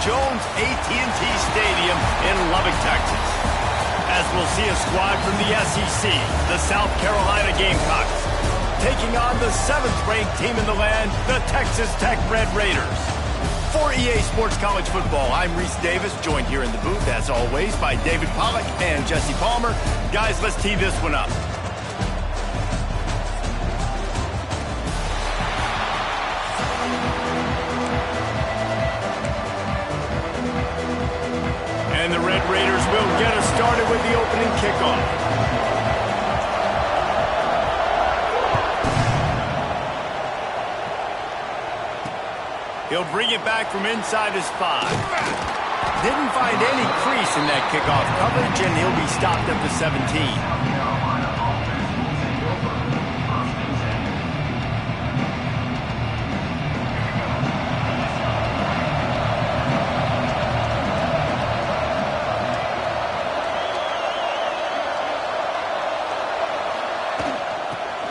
Jones AT&T Stadium in Lubbock, Texas. As we'll see a squad from the SEC, the South Carolina Gamecocks, taking on the 7th-ranked team in the land, the Texas Tech Red Raiders. For EA Sports College Football, I'm Reese Davis, joined here in the booth, as always, by David Pollack and Jesse Palmer. Guys, let's tee this one up. And the Red Raiders will get us started with the opening kickoff. He'll bring it back from inside his 5. Didn't find any crease in that kickoff coverage, and he'll be stopped at the 17.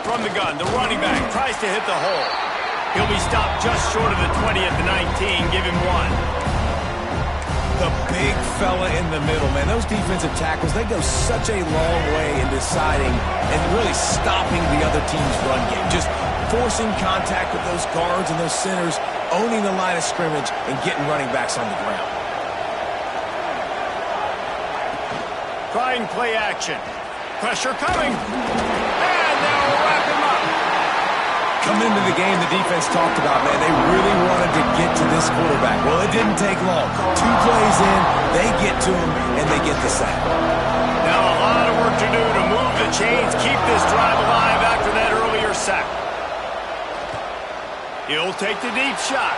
From the gun, the running back tries to hit the hole. He'll be stopped just short of the 20 at the 19. Give him 1. The big fella in the middle, man. Those defensive tackles, they go such a long way in deciding and really stopping the other team's run game. Just forcing contact with those guards and those centers, owning the line of scrimmage, and getting running backs on the ground. Trying play action. Pressure coming. And they'll wrap him up. Coming into the game, the defense talked about, man, they really wanted to get to this quarterback. Well, it didn't take long. 2 plays in, they get to him, and they get the sack. Now a lot of work to do to move the chains, keep this drive alive after that earlier sack. He'll take the deep shot.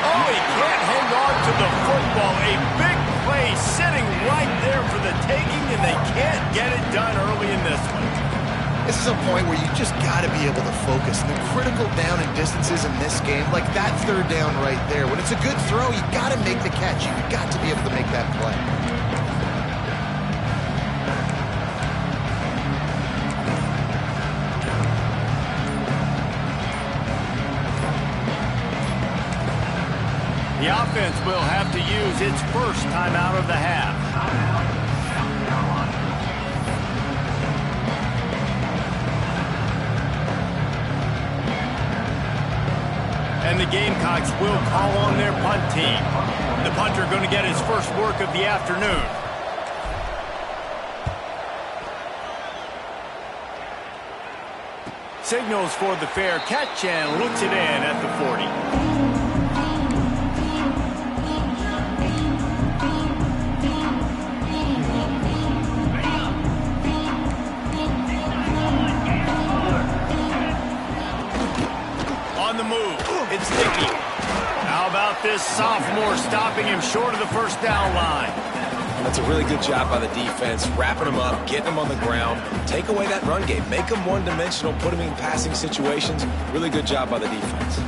Oh, he can't hang on to the football. A big play sitting right there for the taking, and they can't get it done early in this one. This is a point where you just got to be able to focus. The critical down and distances in this game, like that 3rd down right there. When it's a good throw, you got to make the catch. You've got to be able to make that play. The offense will have to use its first timeout of the half. And the Gamecocks will call on their punt team. The punter going to get his first work of the afternoon. Signals for the fair catch and looks it in at the 40. It's Dickey. How about this sophomore stopping him short of the first down line? That's a really good job by the defense, wrapping him up, getting him on the ground, take away that run game, make him one-dimensional, put him in passing situations. Really good job by the defense.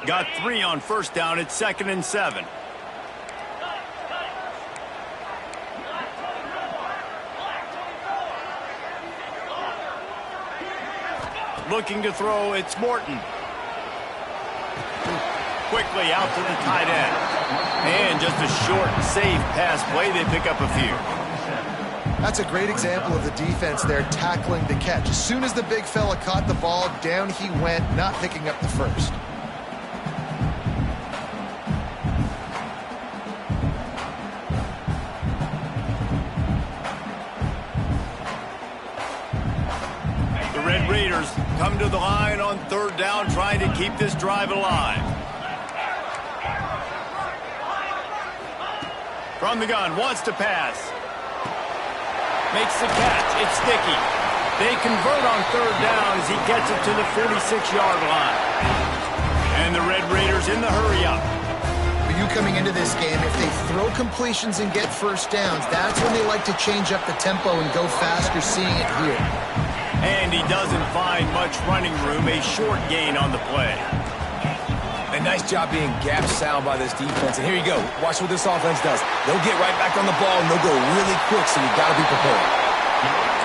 Got 3 on first down. It's 2nd and 7. Looking to throw, it's Morton. Quickly out to the tight end. And just a short, safe pass play. They pick up a few. That's a great example of the defense there tackling the catch. As soon as the big fella caught the ball, down he went, not picking up the first. Red Raiders come to the line on 3rd down, trying to keep this drive alive. From the gun, wants to pass. Makes the catch. It's Dickey. They convert on 3rd down as he gets it to the 46-yard line. And the Red Raiders in the hurry-up. For you coming into this game, if they throw completions and get first downs, that's when they like to change up the tempo and go faster, seeing it here. And he doesn't find much running room, a short gain on the play. A nice job being gap sound by this defense. And here you go. Watch what this offense does. They'll get right back on the ball, and they'll go really quick, so you got to be prepared.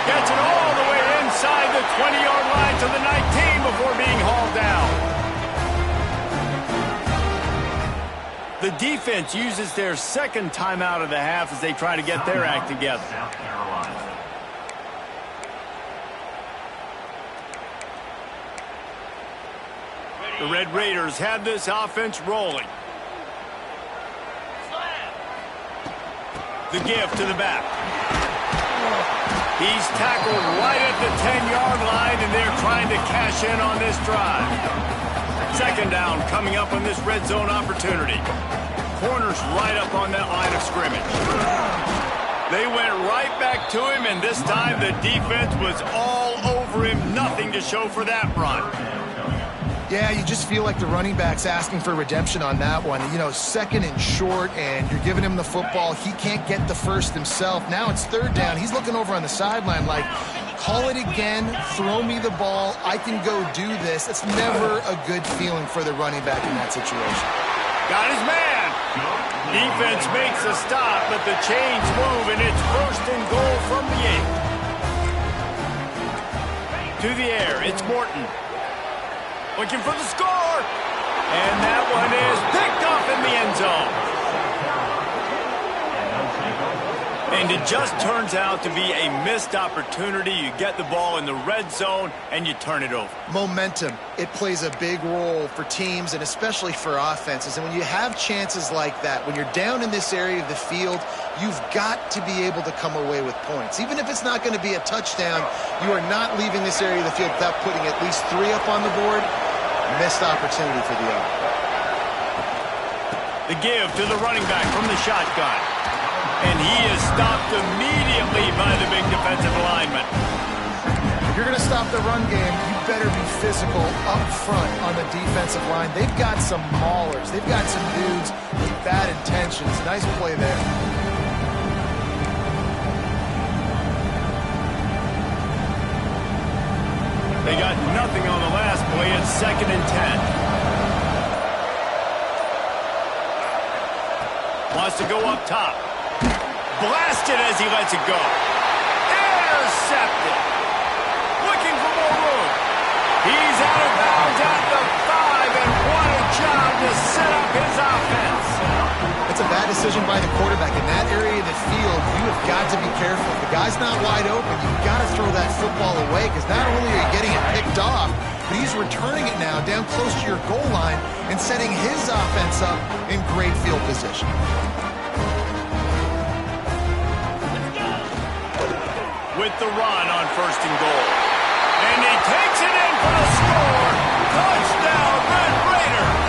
Gets it all the way inside the 20-yard line to the 19 before being hauled down. The defense uses their second timeout of the half as they try to get their act together. The Red Raiders have this offense rolling. The give to the back. He's tackled right at the 10-yard line, and they're trying to cash in on this drive. Second down coming up on this red zone opportunity. Corner's right up on that line of scrimmage. They went right back to him, and this time the defense was all over him. Nothing to show for that run. Yeah, you just feel like the running back's asking for redemption on that one. You know, second and short, and you're giving him the football. He can't get the first himself. Now it's third down. He's looking over on the sideline like, call it again, throw me the ball, I can go do this. It's never a good feeling for the running back in that situation. Got his man. Defense makes a stop, but the chains move, and it's first and goal from the 8. To the air, it's Morton. Looking for the score. And that one is picked off in the end zone. And it just turns out to be a missed opportunity. You get the ball in the red zone, and you turn it over. Momentum. It plays a big role for teams and especially for offenses. And when you have chances like that, when you're down in this area of the field, you've got to be able to come away with points. Even if it's not going to be a touchdown, you are not leaving this area of the field without putting at least 3 up on the board. Missed opportunity for the other. The give to the running back from the shotgun. And he is stopped immediately by the big defensive lineman. If you're going to stop the run game, you better be physical up front on the defensive line. They've got some maulers. They've got some dudes with bad intentions. Nice play there. They got nothing on the last play. It's 2nd and 10. Wants to go up top. Blasted as he lets it go. Intercepted. Looking for more room. He's out of bounds at the 5, and what a job to set up his offense. It's a bad decision by the quarterback. In that area of the field, you have got to be careful. If the guy's not wide open, you've got to throw that football away, because not only are you getting it picked off, but he's returning it now down close to your goal line and setting his offense up in great field position. With the run on 1st and goal. And he takes it in for the score. Touchdown, Red Raiders.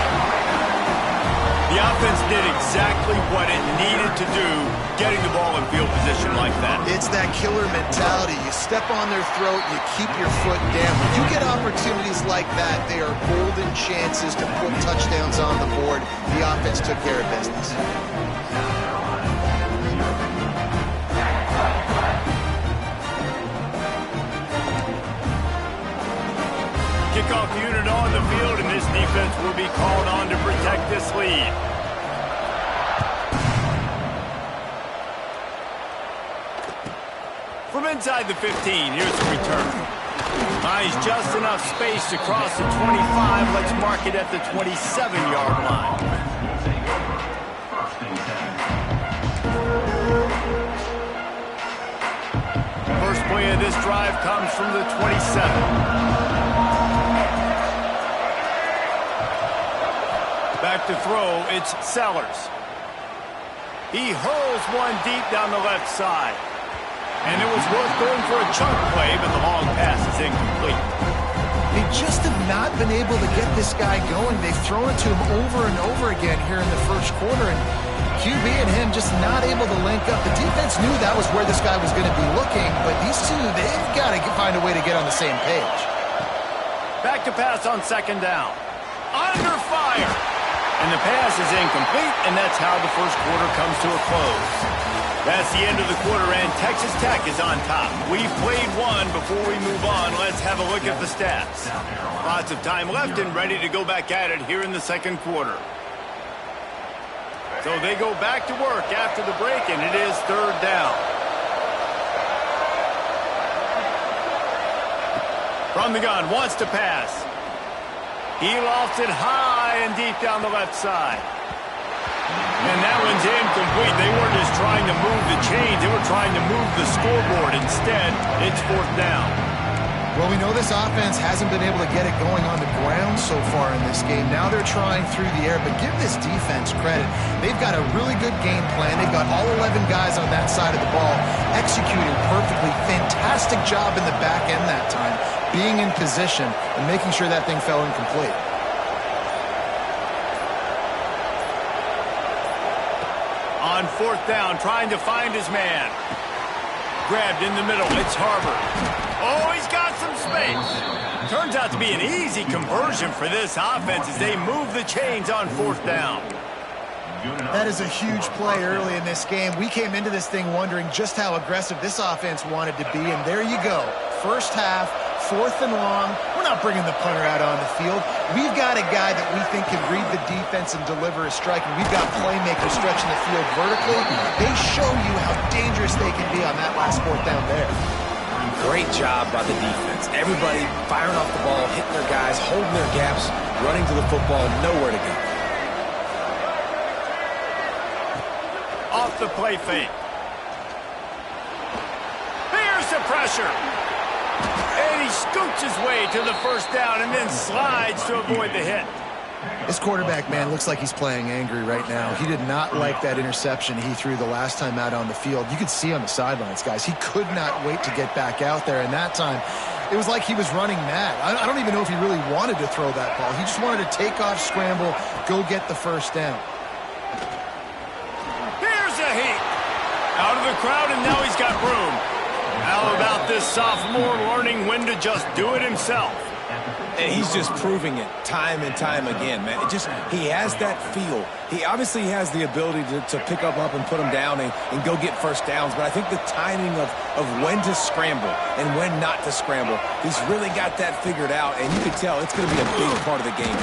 The offense did exactly what it needed to do, getting the ball in field position like that. It's that killer mentality. You step on their throat, you keep your foot down. When you get opportunities like that, they are golden chances to put touchdowns on the board. The offense took care of business. Kickoff unit on the field, and this defense will be called on to protect this lead. From inside the 15, here's the return. Buys just enough space to cross the 25. Let's mark it at the 27-yard line. First play of this drive comes from the 27. Back to throw, it's Sellers. He hurls one deep down the left side. And it was worth going for a chunk play, but the long pass is incomplete. They just have not been able to get this guy going. They've thrown it to him over and over again here in the first quarter, and QB and him just not able to link up. The defense knew that was where this guy was going to be looking, but these two, they've got to find a way to get on the same page. Back to pass on 2nd down. Under fire. And the pass is incomplete, and that's how the first quarter comes to a close. That's the end of the quarter, and Texas Tech is on top. We've played one. Before we move on, let's have a look at the stats. Lots of time left and ready to go back at it here in the 2nd quarter. So they go back to work after the break, and it is 3rd down. From the gun, wants to pass. He lofts it high and deep down the left side. And that one's incomplete. They weren't just trying to move the chains. They were trying to move the scoreboard. Instead, it's 4th down. Well, we know this offense hasn't been able to get it going on the ground so far in this game. Now they're trying through the air, but give this defense credit. They've got a really good game plan. They've got all 11 guys on that side of the ball executing perfectly. Fantastic job in the back end that time, being in position and making sure that thing fell incomplete. On 4th down, trying to find his man. Grabbed in the middle. It's Harbor. Oh, he's got some space. Turns out to be an easy conversion for this offense as they move the chains on 4th down. That is a huge play early in this game. We came into this thing wondering just how aggressive this offense wanted to be, and there you go. First half, 4th and long. We're not bringing the punter out on the field. We've got a guy that we think can read the defense and deliver a strike, and we've got playmakers stretching the field vertically. They show you how dangerous they can be on that last 4th down there. Great job by the defense. Everybody firing off the ball, hitting their guys, holding their gaps, running to the football, nowhere to go. Off the play fake. Here's the pressure. And he scoots his way to the 1st down and then slides to avoid the hit. This quarterback, man, looks like he's playing angry right now. He did not like that interception he threw the last time out on the field. You could see on the sidelines, guys, he could not wait to get back out there. And that time, it was like he was running mad. I don't even know if he really wanted to throw that ball. He just wanted to take off, scramble, go get the 1st down. Here's a heat. Out of the crowd, and now he's got room. How about this sophomore learning when to just do it himself? And he's just proving it time and time again, man. He has that feel. He obviously has the ability to pick up and put him down and go get 1st downs. But I think the timing of when to scramble and when not to scramble, he's really got that figured out. And you can tell it's going to be a big part of the game.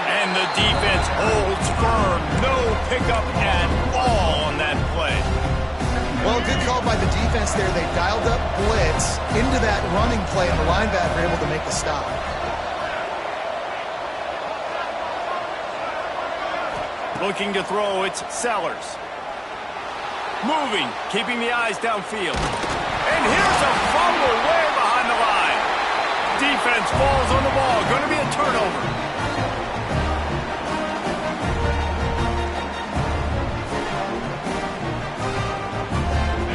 And the defense holds firm. No pickup at all on that play. Well, good call by the defense there. They dialed up blitz into that running play, and the linebacker able to make the stop. Looking to throw, it's Sellers. Moving, keeping the eyes downfield. And here's a fumble way behind the line. Defense falls on the ball. Going to be a turnover.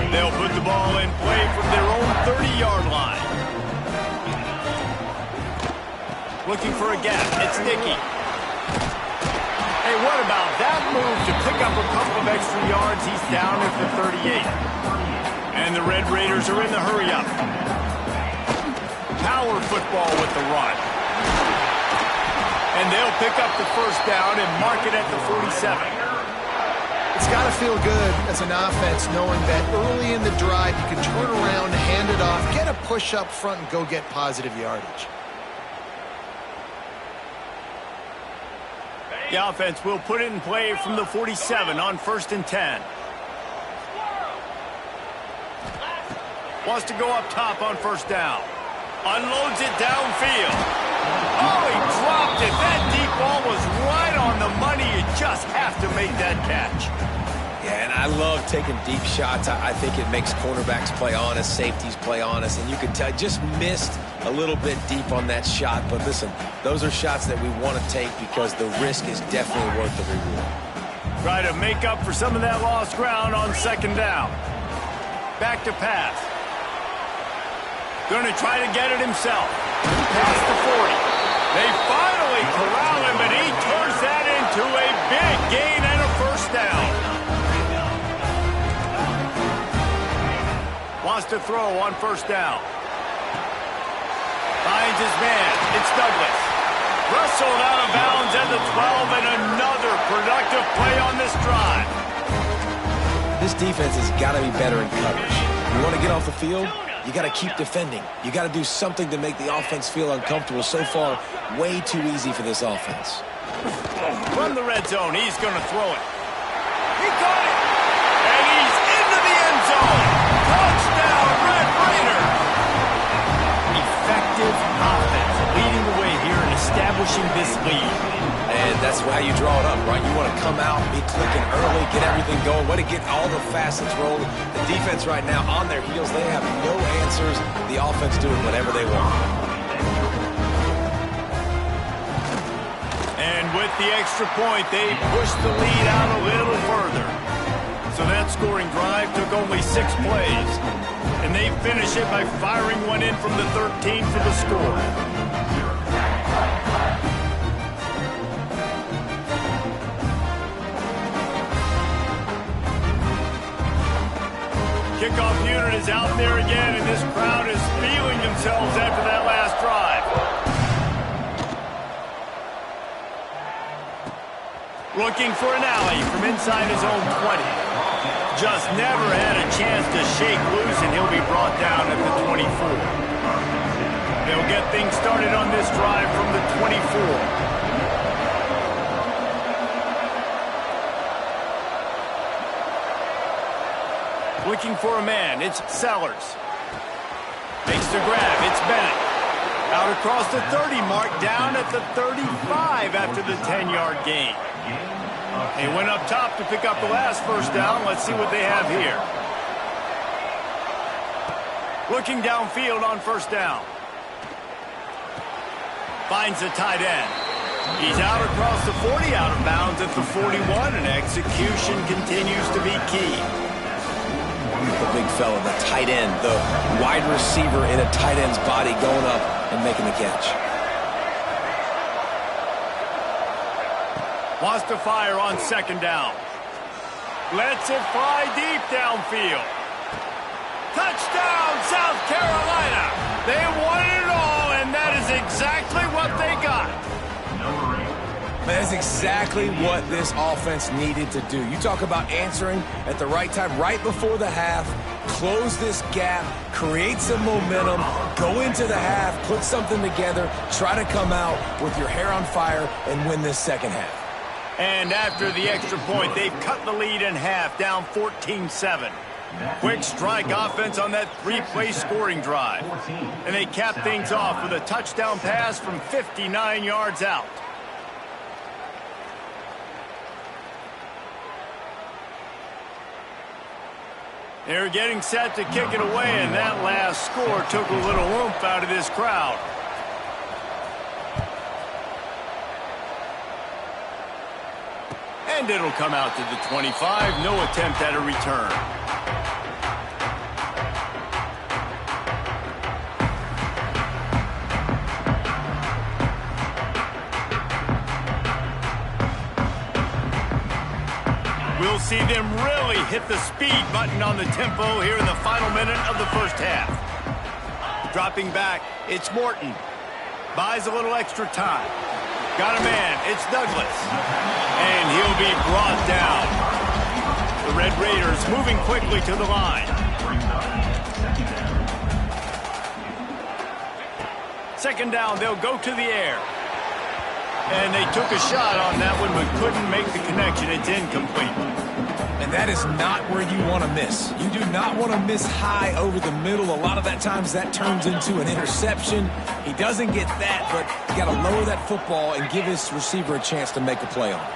They'll put the ball in play from their own 30-yard line. Looking for a gap. It's Nicky. Hey, what about that move to pick up a couple of extra yards? He's down at the 38. And the Red Raiders are in the hurry-up. Power football with the run. And they'll pick up the 1st down and mark it at the 47. It's got to feel good as an offense knowing that early in the drive you can turn around, hand it off, get a push up front, and go get positive yardage. The offense will put it in play from the 47 on 1st and 10. Wants to go up top on 1st down. Unloads it downfield. Oh, he dropped it. That deep ball was right on the money. You just have to make that catch. Yeah, and I love taking deep shots. I think it makes cornerbacks play honest, safeties play honest, and you can tell just missed a little bit deep on that shot. But listen, those are shots that we want to take because the risk is definitely worth the reward. Try to make up for some of that lost ground on 2nd down. Back to pass. Going to try to get it himself. Past the 40. They finally corral him, and he turns that into a big gain and a 1st down. Wants to throw on 1st down. Finds his man. It's Douglas. Wrestled out of bounds at the 12, and another productive play on this drive. This defense has got to be better in coverage. You want to get off the field? You got to keep defending. You got to do something to make the offense feel uncomfortable. So far, way too easy for this offense. From the red zone, he's going to throw it. He got it! And he's into the end zone! Touchdown, Red Raider! Effective clinching this lead. And that's how you draw it up, right? You want to come out, be clicking early, get everything going, want to get all the facets rolling. The defense right now on their heels, they have no answers. The offense doing whatever they want. And with the extra point, they pushed the lead out a little further. So that scoring drive took only 6 plays. And they finish it by firing one in from the 13 for the score. Kickoff unit is out there again, and this crowd is feeling themselves after that last drive. Looking for an alley from inside his own 20. Just never had a chance to shake loose, and he'll be brought down at the 24. They'll get things started on this drive from the 24. Looking for a man, it's Sellers. Makes the grab, it's Bennett. Out across the 30 mark, down at the 35 after the 10-yard gain. They went up top to pick up the last first down. Let's see what they have here. Looking downfield on first down. Finds the tight end. He's out across the 40, out of bounds at the 41, and execution continues to be key. The big fella, the tight end, the wide receiver in a tight end's body going up and making the catch. Wants to fire on second down. Lets it fly deep downfield. Touchdown, South Carolina. They won it all, and that is exactly what they got. That's exactly what this offense needed to do. You talk about answering at the right time, right before the half, close this gap, create some momentum, go into the half, put something together, try to come out with your hair on fire and win this second half. And after the extra point, they've cut the lead in half, down 14-7. Quick strike offense on that 3-play scoring drive. And they cap things off with a touchdown pass from 59 yards out. They're getting set to kick it away, and that last score took a little oomph out of this crowd. And it'll come out to the 25. No attempt at a return. We'll see them really hit the speed button on the tempo here in the final minute of the first half. Dropping back, it's Morton. Buys a little extra time. Got a man, it's Douglas. And he'll be brought down. The Red Raiders moving quickly to the line. Second down, they'll go to the air. And they took a shot on that one, but couldn't make the connection. It's incomplete. And that is not where you want to miss. You do not want to miss high over the middle. A lot of that times that turns into an interception. He doesn't get that, but you got to lower that football and give his receiver a chance to make a play on it.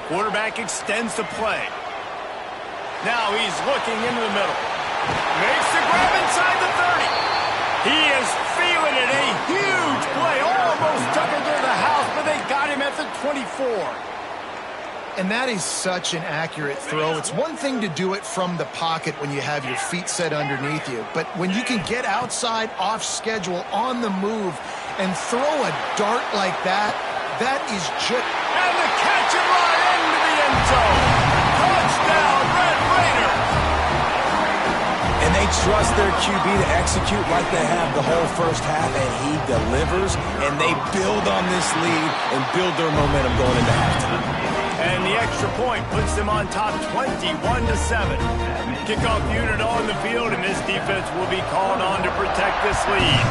Quarterback extends the play. Now he's looking into the middle. Makes the grab inside the 30. He is feeling it. A huge play. Almost took him to the house, but they got him at the 24. And that is such an accurate throw. It's one thing to do it from the pocket when you have your feet set underneath you, but when you can get outside, off schedule, on the move, and throw a dart like that, that is just... And the catch and run into the end zone. Touchdown, Red Raiders. And they trust their QB to execute like they have the whole first half, and he delivers, and they build on this lead and build their momentum going into halftime. And the extra point puts them on top 21-7. Kickoff unit on the field, and this defense will be called on to protect this lead.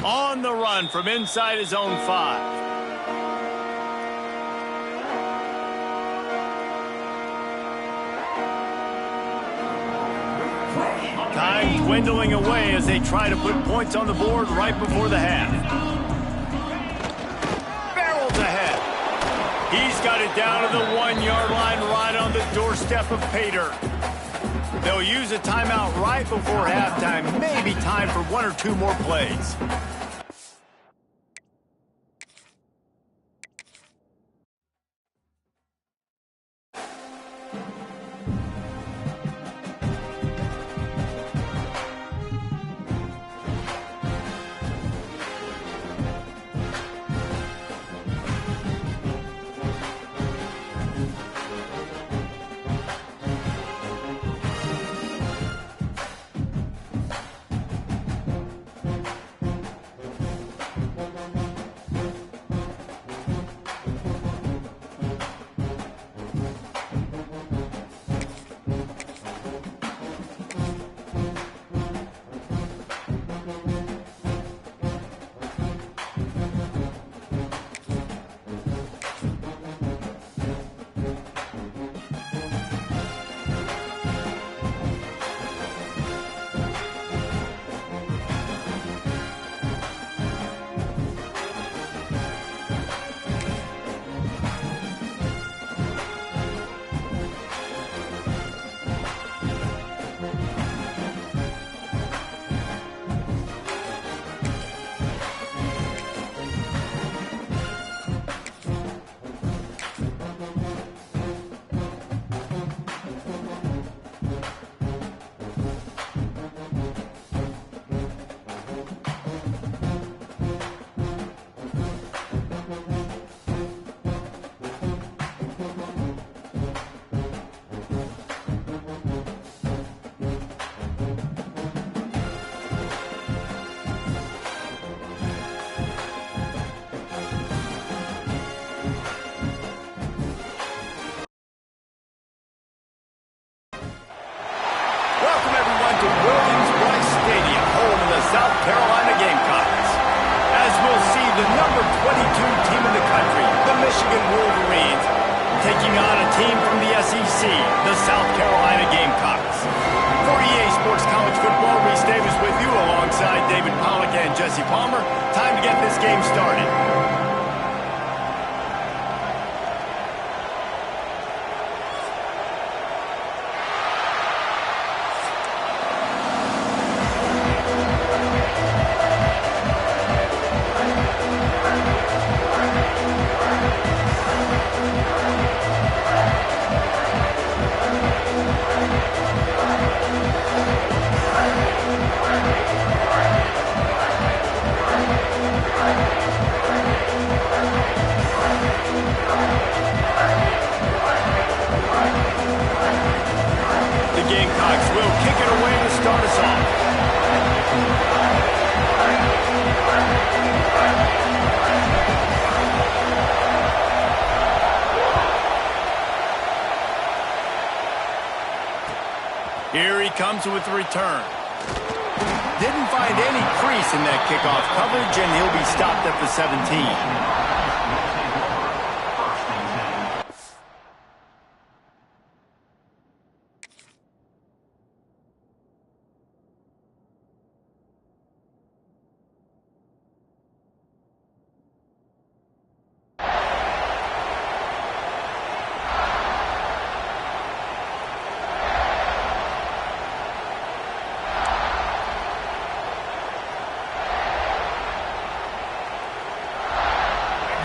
On the run from inside his own 5. Time dwindling away as they try to put points on the board right before the half. Barrels ahead. He's got it down to the 1-yard line right on the doorstep of pay dirt. They'll use a timeout right before halftime. Maybe time for 1 or 2 more plays. South Carolina Gamecocks. As we'll see, the number 22 team in the country, the Michigan Wolverines, taking on a team from the SEC, the South Carolina Gamecocks. For EA Sports College Football, Reese Davis with you alongside David Pollack and Jesse Palmer. Time to get this game started. Gamecocks will kick it away to start us off. Here he comes with the return. Didn't find any crease in that kickoff coverage, and he'll be stopped at the 17.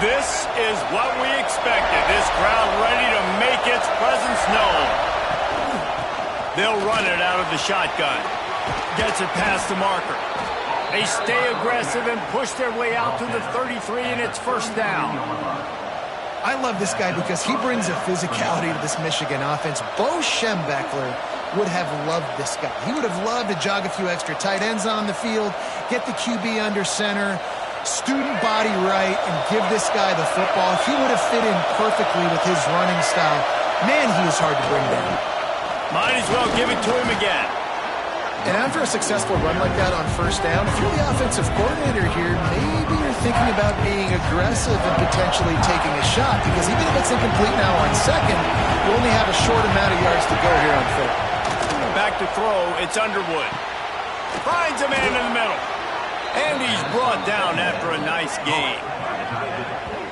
This is what we expected. This crowd ready to make its presence known. They'll run it out of the shotgun. Gets it past the marker. They stay aggressive and push their way out to the 33, and it's first down. I love this guy because he brings a physicality to this Michigan offense. Bo Schembechler would have loved this guy. He would have loved to jog a few extra tight ends on the field, get the QB under center, student body right, and give this guy the football. He would have fit in perfectly with his running style. Man, he is hard to bring down. Might as well give it to him again. And after a successful run like that on first down, if you're the offensive coordinator here, maybe you're thinking about being aggressive and potentially taking a shot, because even if it's incomplete now on second, you only have a short amount of yards to go here on third. Back back to throw. It's Underwood. Finds a man in the middle. And he's brought down after a nice gain.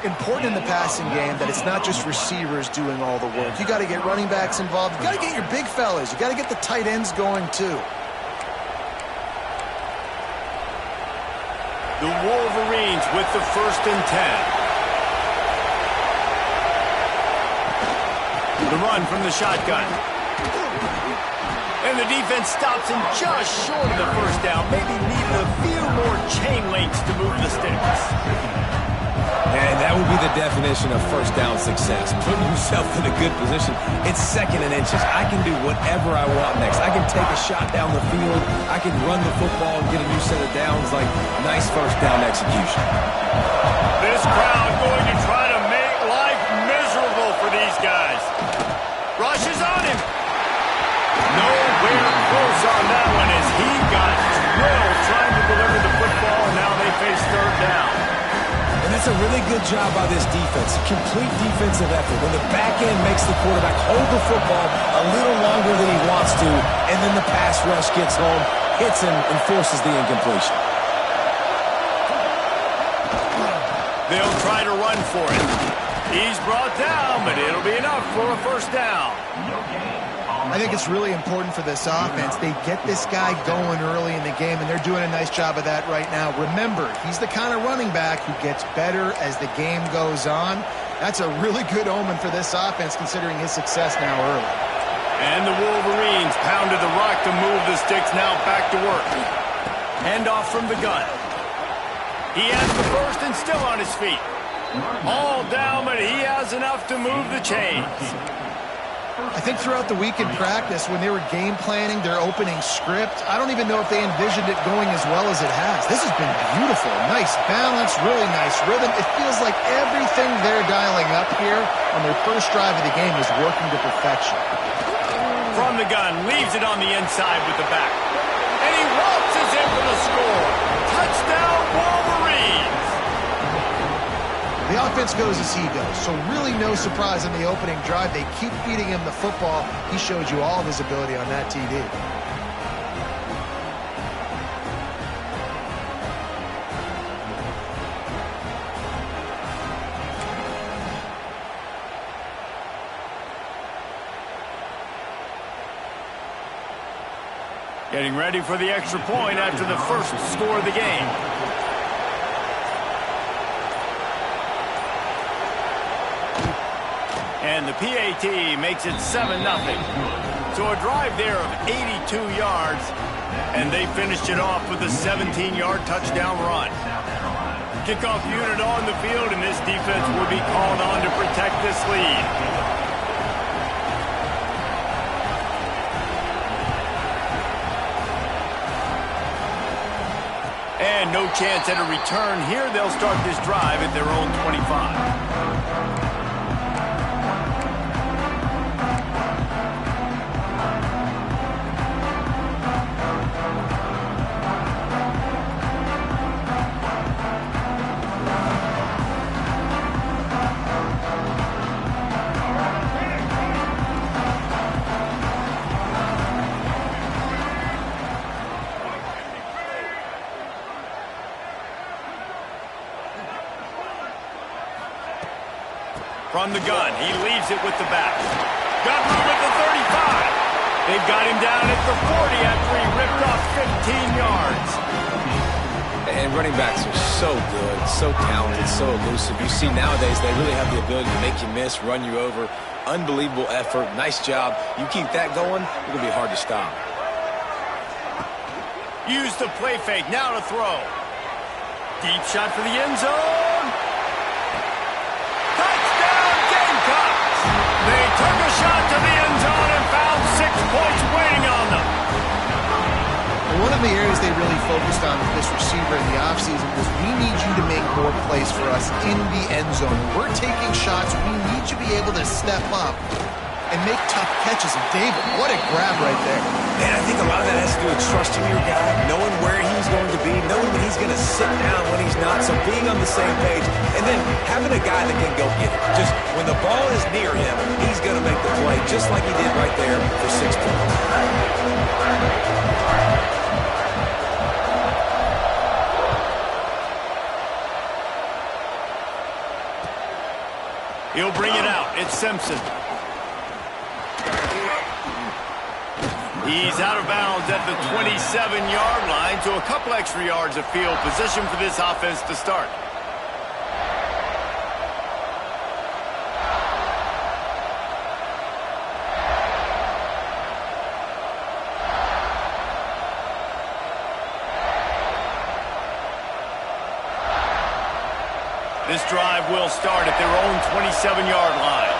Important in the passing game that it's not just receivers doing all the work. You got to get running backs involved. You got to get your big fellas. You got to get the tight ends going too. The Wolverines with the 1st and 10. The run from the shotgun. And the defense stops him just short of the 1st down. Maybe needed a few more chain links to move the sticks. And that would be the definition of 1st down success. Putting yourself in a good position. It's 2nd and inches. I can do whatever I want next. I can take a shot down the field. I can run the football and get a new set of downs. Like, nice 1st down execution. This crowd going to try to make life miserable for these guys. Rushes on him. Nowhere close on that one as he got drilled trying to deliver the football, and now they face 3rd down. And that's a really good job by this defense. Complete defensive effort. When the back end makes the quarterback hold the football a little longer than he wants to, and then the pass rush gets home, hits him, and forces the incompletion. They'll try to run for it. He's brought down, but it'll be enough for a 1st down. I think it's really important for this offense. They get this guy going early in the game, and they're doing a nice job of that right now. Remember, he's the kind of running back who gets better as the game goes on. That's a really good omen for this offense, considering his success now early. And the Wolverines pounded the rock to move the sticks, now back to work. Handoff from the gun. He has the 1st and still on his feet. All down, but he has enough to move the chains. I think throughout the week in practice, when they were game planning their opening script, I don't even know if they envisioned it going as well as it has. This has been beautiful. Nice balance, really nice rhythm. It feels like everything they're dialing up here on their 1st drive of the game is working to perfection. From the gun, leaves it on the inside with the back. And he waltzes in for the score. Touchdown, Wolverines! The offense goes as he goes, so really no surprise on the opening drive. They keep feeding him the football. He showed you all of his ability on that TD. Getting ready for the extra point after the 1st score of the game. And the PAT makes it 7-0. So a drive there of 82 yards, and they finished it off with a 17-yard touchdown run. Kickoff unit on the field, and this defense will be called on to protect this lead. And no chance at a return here. They'll start this drive at their own 25. From the gun, he leaves it with the back. Got room at the 35. They've got him down at the 40 after he ripped off 15 yards. And running backs are so good, so talented, so elusive. You see nowadays they really have the ability to make you miss, run you over. Unbelievable effort. Nice job. You keep that going, it's going to be hard to stop. Use the play fake. Now to throw. Deep shot for the end zone. Touchdown, Gamecocks! They took a shot to the end zone and found 6 points waiting on them. One of the areas they really focused on with this receiver in the offseason was we need you to make more plays for us in the end zone. We're taking shots. We need you to be able to step up and make tough catches. And David, what a grab right there. Man, I think a lot of that has to do with trusting your guy, knowing where he's going to be, knowing that he's going to sit down when he's not, so being on the same page, and then having a guy that can go get it. Just when the ball is near him, he's going to make the play, just like he did right there for 6 points. He'll bring it out. It's Simpson. He's out of bounds at the 27-yard line, so a couple extra yards of field position for this offense to start. This drive will start at their own 27-yard line.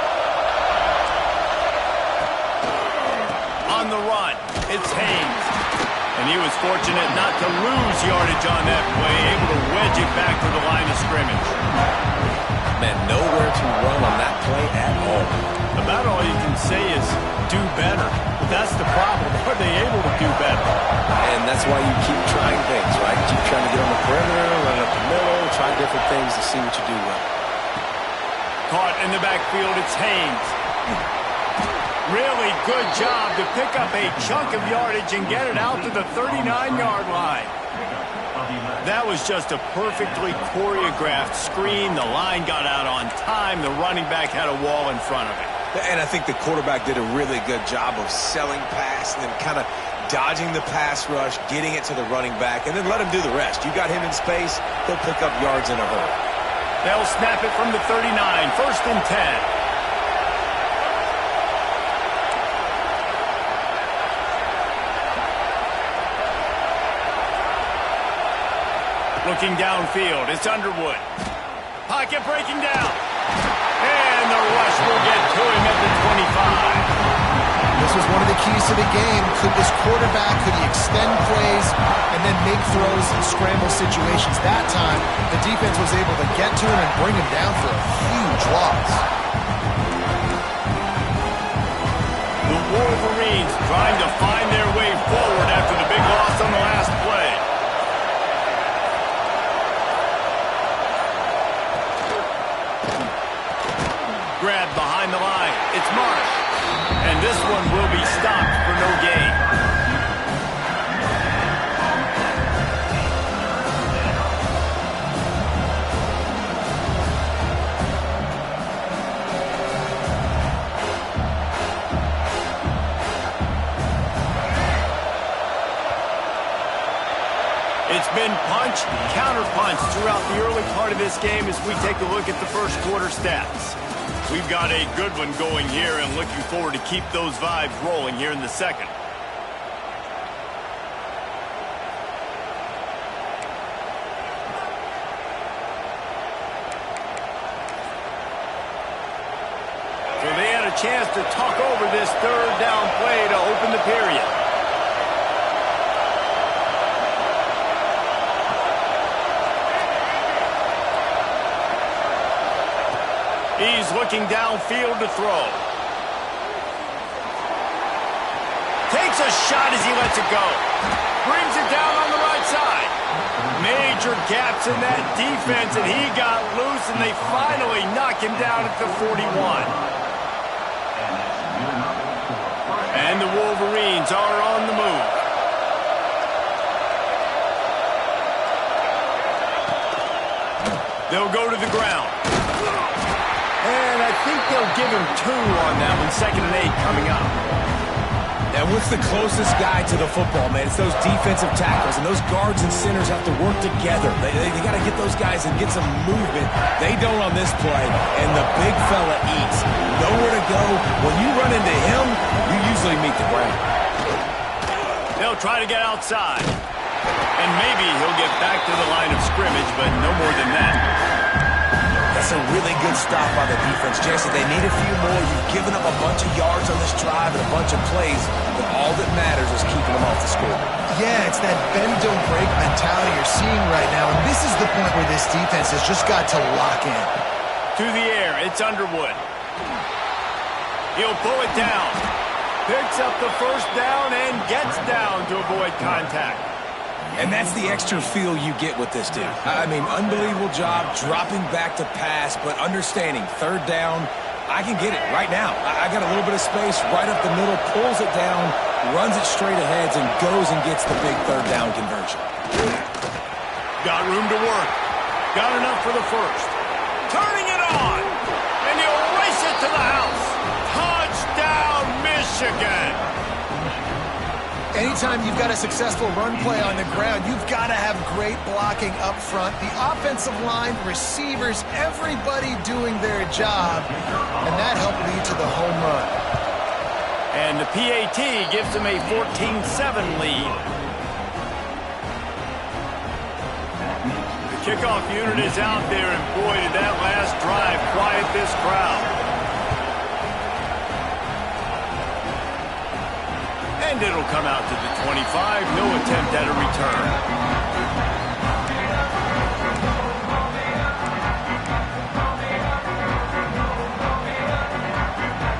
On the run, it's Haynes. And he was fortunate not to lose yardage on that play, able to wedge it back to the line of scrimmage. Man, nowhere to run on that play at all. About all you can say is do better. But that's the problem. Are they able to do better? And that's why you keep trying things, right? Keep trying to get on the perimeter, run up the middle, try different things to see what you do well. Caught in the backfield, it's Haynes. Really good job to pick up a chunk of yardage and get it out to the 39-yard line. That was just a perfectly choreographed screen. The line got out on time. The running back had a wall in front of it. And I think the quarterback did a really good job of selling past and then kind of dodging the pass rush, getting it to the running back, and then let him do the rest. You got him in space, he'll pick up yards in a hurry. They'll snap it from the 39, 1st and 10. Looking downfield, it's Underwood. Pocket breaking down. And the rush will get to him at the 25. This was one of the keys to the game. Could this quarterback, could he extend plays and then make throws in scramble situations? That time, the defense was able to get to him and bring him down for a huge loss. The Wolverines trying to find their way forward after the big loss on the last play. Grab behind the line. It's Marsh. And this one will be stopped for no gain. It's been punch, counter-punch throughout the early part of this game as we take a look at the first quarter stats. We've got a good one going here and looking forward to keep those vibes rolling here in the second. So they had a chance to talk over this third down play to open the period. He's looking downfield to throw. Takes a shot as he lets it go. Brings it down on the right side. Major gaps in that defense, and he got loose, and they finally knock him down at the 41. And the Wolverines are on the move. They'll go to the ground. And I think they'll give him 2 on that one. 2nd and 8 coming up. And what's the closest guy to the football, man? It's those defensive tackles, and those guards and centers have to work together. They got to get those guys and get some movement. They don't on this play, and the big fella eats. Nowhere to go. When you run into him, you usually meet the ground. They'll try to get outside. And maybe he'll get back to the line of scrimmage, but no more than that. That's a really good stop by the defense, Jason. They need a few more. You've given up a bunch of yards on this drive and a bunch of plays, but all that matters is keeping them off the score. Yeah, it's that bend, don't break mentality you're seeing right now, and this is the point where this defense has just got to lock in. To the air, it's Underwood. He'll pull it down. Picks up the first down and gets down to avoid contact. And that's the extra feel you get with this dude. I mean, unbelievable job dropping back to pass, but understanding third down, I can get it right now. I got a little bit of space right up the middle, pulls it down, runs it straight ahead, and goes and gets the big third down conversion. Got room to work. Got enough for the first. Turning it on. And he'll race it to the house. Touchdown, Michigan. Anytime you've got a successful run play on the ground, you've got to have great blocking up front. The offensive line, receivers, everybody doing their job, and that helped lead to the home run. And the PAT gives them a 14-7 lead. The kickoff unit is out there, and boy, did that last drive quiet this crowd. And it'll come out to the 25. No attempt at a return.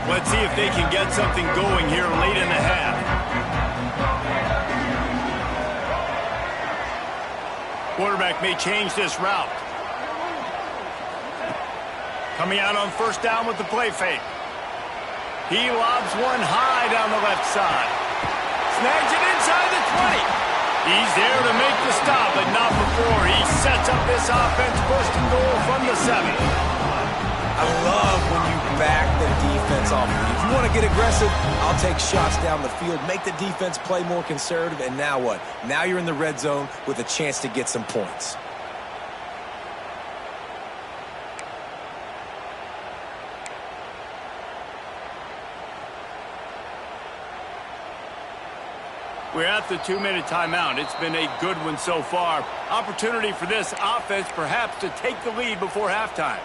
Let's see if they can get something going here late in the half. Quarterback may change this route. Coming out on first down with the play fake. He lobs one high down the left side. Snags it inside the 20. He's there to make the stop, but not before he sets up this offense first and goal from the 7. I love when you back the defense off. If you want to get aggressive, I'll take shots down the field, make the defense play more conservative, and now what? Now you're in the red zone with a chance to get some points. We're at the 2-minute timeout. It's been a good one so far. Opportunity for this offense perhaps to take the lead before halftime.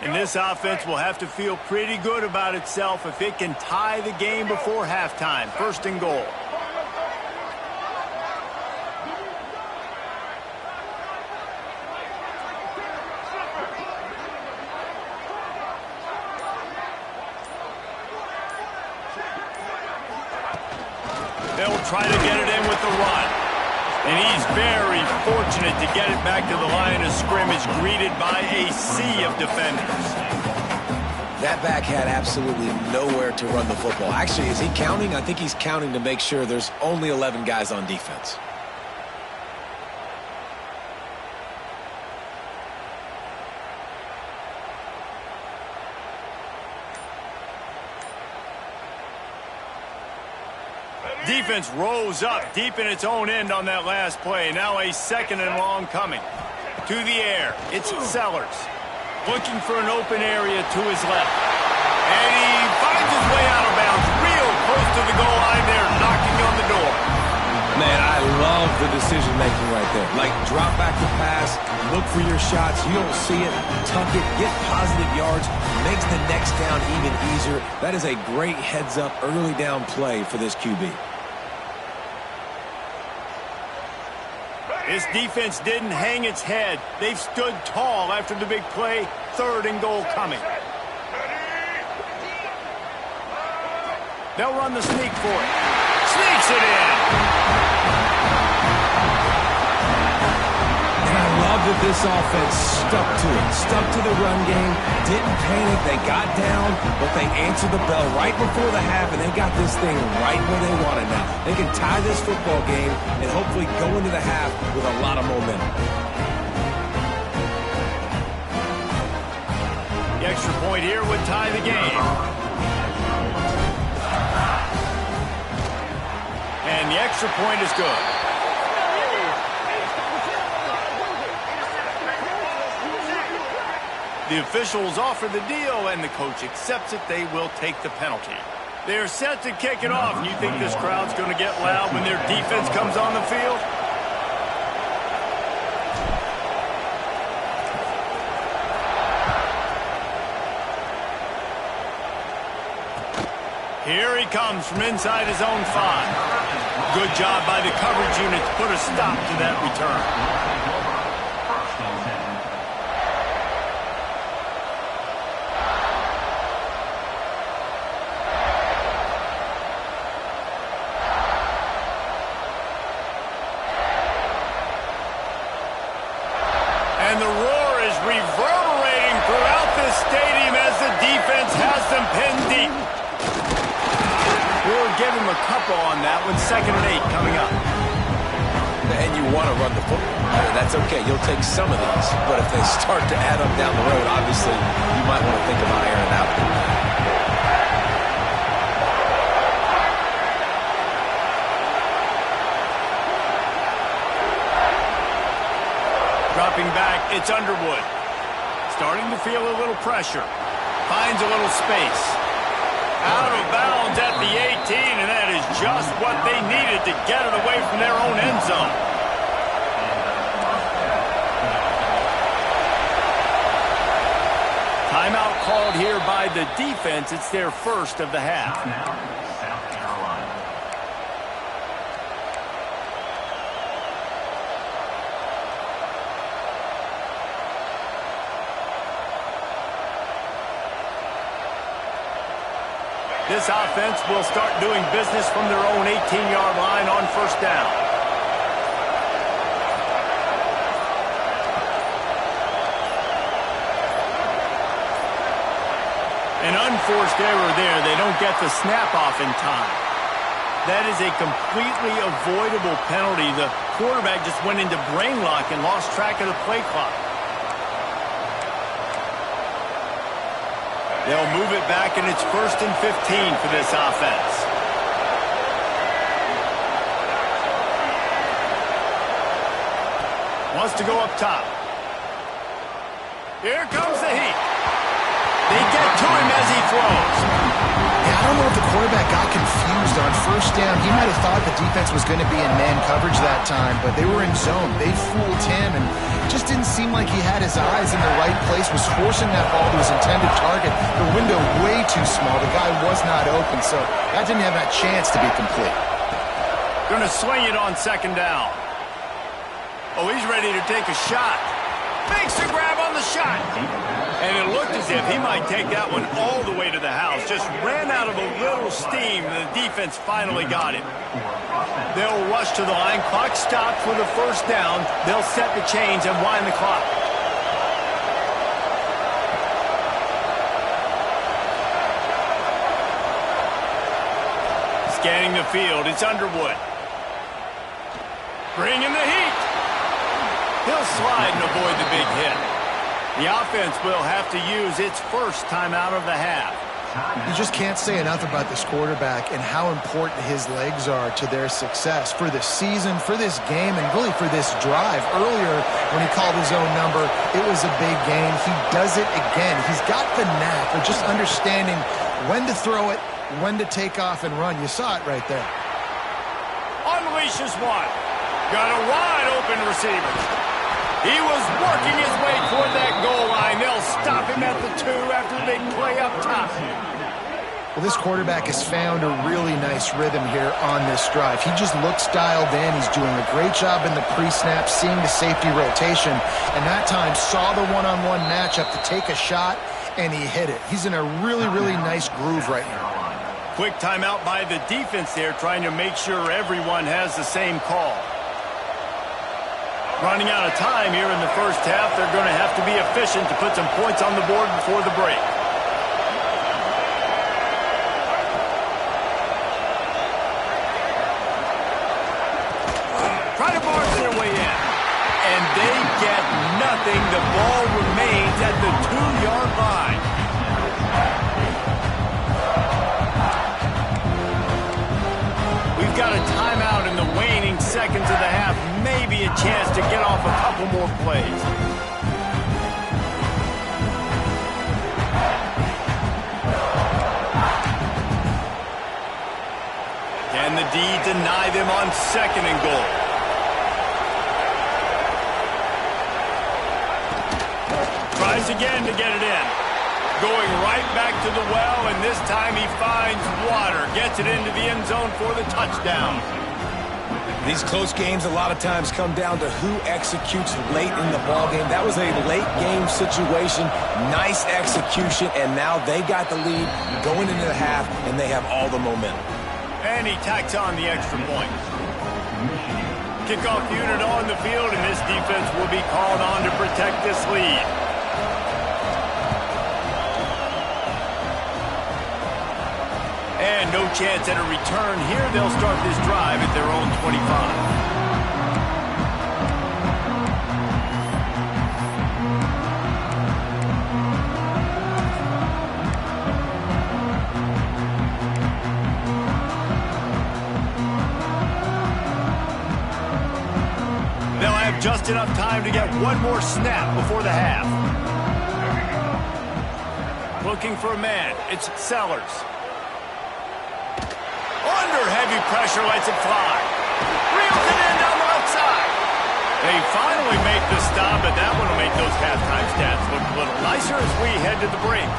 And this offense will have to feel pretty good about itself if it can tie the game before halftime. First and goal. They'll try to get it in with the run. And he's very fortunate to get it back to the line of scrimmage, greeted by a sea of defenders. That back had absolutely nowhere to run the football. Actually, is he counting? I think he's counting to make sure there's only 11 guys on defense. Defense rose up deep in its own end on that last play. Now a second and long coming. To the air, it's Sellers. Looking for an open area to his left. And he finds his way out of bounds. Real close to the goal line there, knocking on the door. Man, I love the decision-making right there. Like, drop back the pass, look for your shots. You don't see it, tuck it, get positive yards, makes the next down even easier. That is a great heads-up, early down play for this QB. This defense didn't hang its head. They've stood tall after the big play. Third and goal coming. They'll run the sneak for it. Sneaks it in. And I love that this offense stuck to it. Stuck to the run game. Didn't panic. They got down, but they answered the bell right before the half, and they got this thing right where they want it now. They can tie this football game and hopefully go into the half with a lot of momentum. The extra point here would tie the game. And the extra point is good. The officials offer the deal, and the coach accepts it. They will take the penalty. They're set to kick it off. And you think this crowd's going to get loud when their defense comes on the field? Here he comes from inside his own 5. Good job by the coverage unit to put a stop to that return. give him a couple on that one. 2nd and 8 coming up. And you want to run the football. That's okay. You'll take some of these. But if they start to add up down the road, obviously, you might want to think about airing out. Dropping back, it's Underwood. Starting to feel a little pressure. Finds a little space. Out of bounds at the 18, and that is just what they needed to get it away from their own end zone. Timeout called here by the defense. It's their first of the half. This offense will start doing business from their own 18-yard line on 1st down. An unforced error there. They don't get the snap off in time. That is a completely avoidable penalty. The quarterback just went into brain lock and lost track of the play clock. They'll move it back, and it's 1st and 15 for this offense. Wants to go up top. Here comes the heat. They get to him as he throws. Yeah, I don't know if the quarterback got confused on 1st down. He might have thought the defense was going to be in man coverage that time, but they were in zone. They fooled him, and just didn't seem like he had his eyes in the right place, was forcing that ball to his intended target. The window way too small. The guy was not open, so that didn't have that chance to be complete. Going to swing it on 2nd down. Oh, he's ready to take a shot. Makes the grab on the shot. And it looked as if he might take that one all the way to the house. Just ran out of a little steam, and the defense finally got him. They'll rush to the line. Clock stopped for the 1st down. They'll set the chains and wind the clock. Scanning the field, it's Underwood. Bringing the heat. He'll slide and avoid the big hit. The offense will have to use its 1st timeout of the half. You just can't say enough about this quarterback and how important his legs are to their success for this season, for this game, and really for this drive. Earlier, when he called his own number, it was a big gain. He does it again. He's got the knack of just understanding when to throw it, when to take off and run. You saw it right there. Unleashes one. Got a wide open receiver. He was working his way toward that goal line. They'll stop him at the 2 after the big play up top. Well, this quarterback has found a really nice rhythm here on this drive. He just looks dialed in. He's doing a great job in the pre-snap, seeing the safety rotation, and that time saw the one-on-one matchup to take a shot, and he hit it. He's in a really, really nice groove right now. Quick timeout by the defense there, trying to make sure everyone has the same call. Running out of time here in the 1st half. They're going to have to be efficient to put some points on the board before the break. Try to barge their way in. And they get nothing. The ball remains at the 2-yard line. We've got a timeout in the waning seconds of the half. Maybe a chance to get off a couple more plays. Can the D deny them on 2nd and goal? Tries again to get it in. Going right back to the well, and this time he finds water. Gets it into the end zone for the touchdown. These close games a lot of times come down to who executes late in the ballgame. That was a late game situation. Nice execution, and now they got the lead going into the half, and they have all the momentum. And he tacks on the extra point. Kickoff unit on the field, and this defense will be called on to protect this lead. And And no chance at a return here. They'll start this drive at their own 25. Just enough time to get one more snap before the half. Looking for a man. It's Sellers. Under heavy pressure, lets it fly. Reels it in down the left side. They finally make the stop, but that one will make those halftime stats look a little nicer as we head to the break.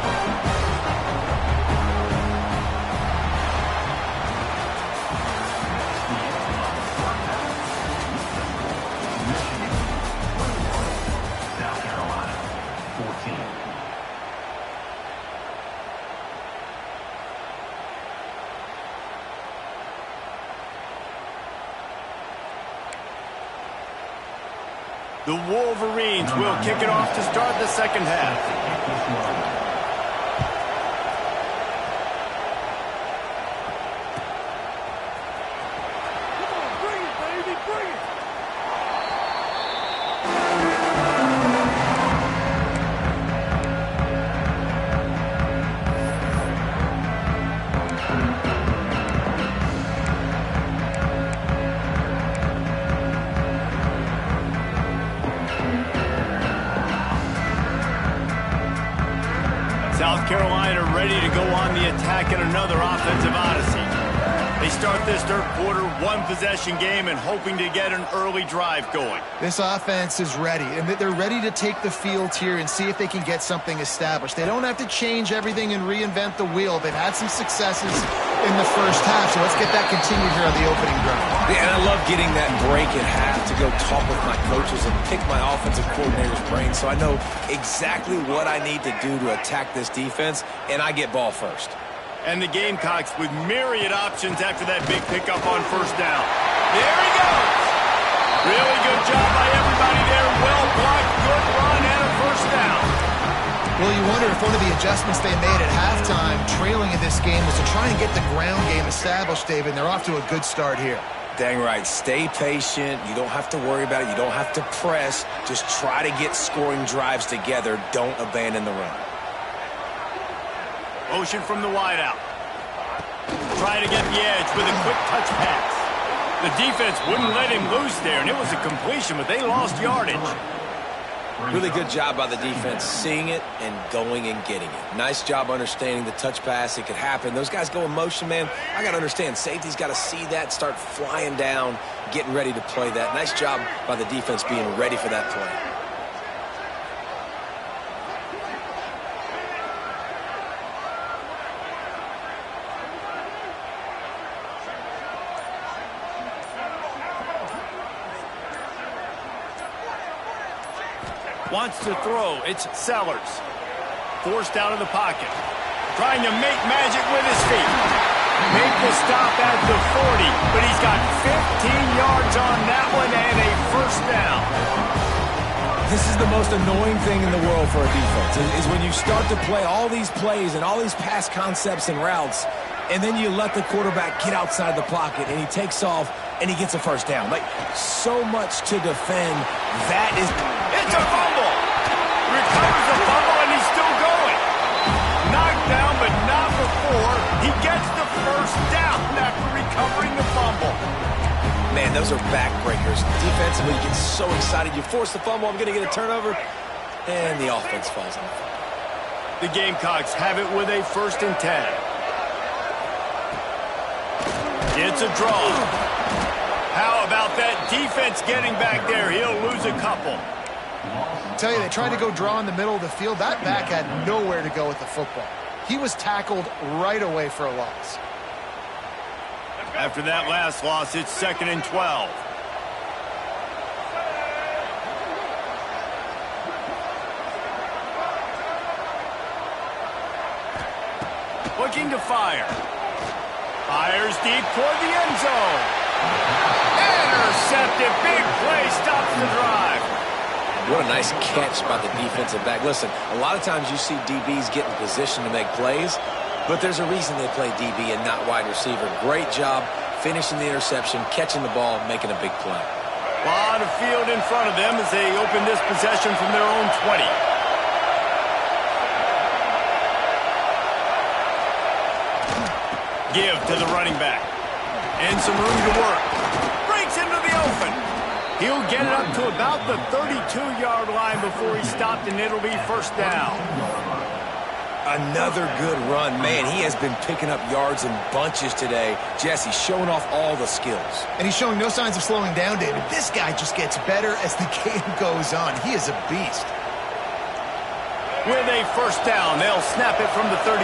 The Wolverines will kick it off to start the second half. South Carolina ready to go on the attack in another offensive odyssey. They start this third quarter, one-possession game, and hoping to get an early drive going. This offense is ready, and they're ready to take the field here and see if they can get something established. They don't have to change everything and reinvent the wheel. They've had some successes in the first half, so let's get that continued here on the opening drive. Yeah, and I love getting that break at half to go talk with my coaches and pick my offensive coordinator's brain so I know exactly what I need to do to attack this defense, and I get ball first. And the Gamecocks with myriad options after that big pickup on first down. There he goes. Really good job by everybody there. Well blocked, good run, and a first down. Well, you wonder if one of the adjustments they made at halftime, trailing in this game, was to try and get the ground game established, David, and they're off to a good start here. Dang right. Stay patient. You don't have to worry about it. You don't have to press. Just try to get scoring drives together. Don't abandon the run. Motion from the wideout. Try to get the edge with a quick touch pass. The defense wouldn't let him loose there, and it was a completion, but they lost yardage. Really good job by the defense seeing it and going and getting it. Nice job understanding the touch pass. It could happen. Those guys go in motion, man. I got to understand. Safety's got to see that, start flying down, getting ready to play that. Nice job by the defense being ready for that play. Wants to throw. It's Sellers. Forced out of the pocket. Trying to make magic with his feet. Make the stop at the 40, but he's got 15 yards on that one and a first down. This is the most annoying thing in the world for a defense, is when you start to play all these plays and all these pass concepts and routes, and then you let the quarterback get outside the pocket, and he takes off, and he gets a first down. Like, so much to defend. That is... It's a fumble. Recovers the fumble, and he's still going. Knocked down, but not before. He gets the first down after recovering the fumble. Man, those are backbreakers. Defensively, you get so excited. You force the fumble, I'm going to get a turnover, and the offense falls on the fumble. The Gamecocks have it with a 1st and 10. It's a draw. How about that defense getting back there? He'll lose a couple. I tell you, they tried to go draw in the middle of the field. That back had nowhere to go with the football. He was tackled right away for a loss. After that last loss, it's 2nd and 12. Looking to fire. Fires deep toward the end zone. Intercepted. Big play stops the drive. What a nice catch by the defensive back. Listen, a lot of times you see DBs get in position to make plays. But there's a reason they play DB and not wide receiver. Great job finishing the interception, catching the ball, making a big play. A lot of field in front of them as they open this possession from their own 20. Give to the running back. And some room to work. Breaks into the open. He'll get it up to about the 32-yard line before he's stopped, and it'll be first down. Another good run. Man, he has been picking up yards in bunches today. Jesse showing off all the skills. And he's showing no signs of slowing down, David. This guy just gets better as the game goes on. He is a beast. With a first down, they'll snap it from the 32.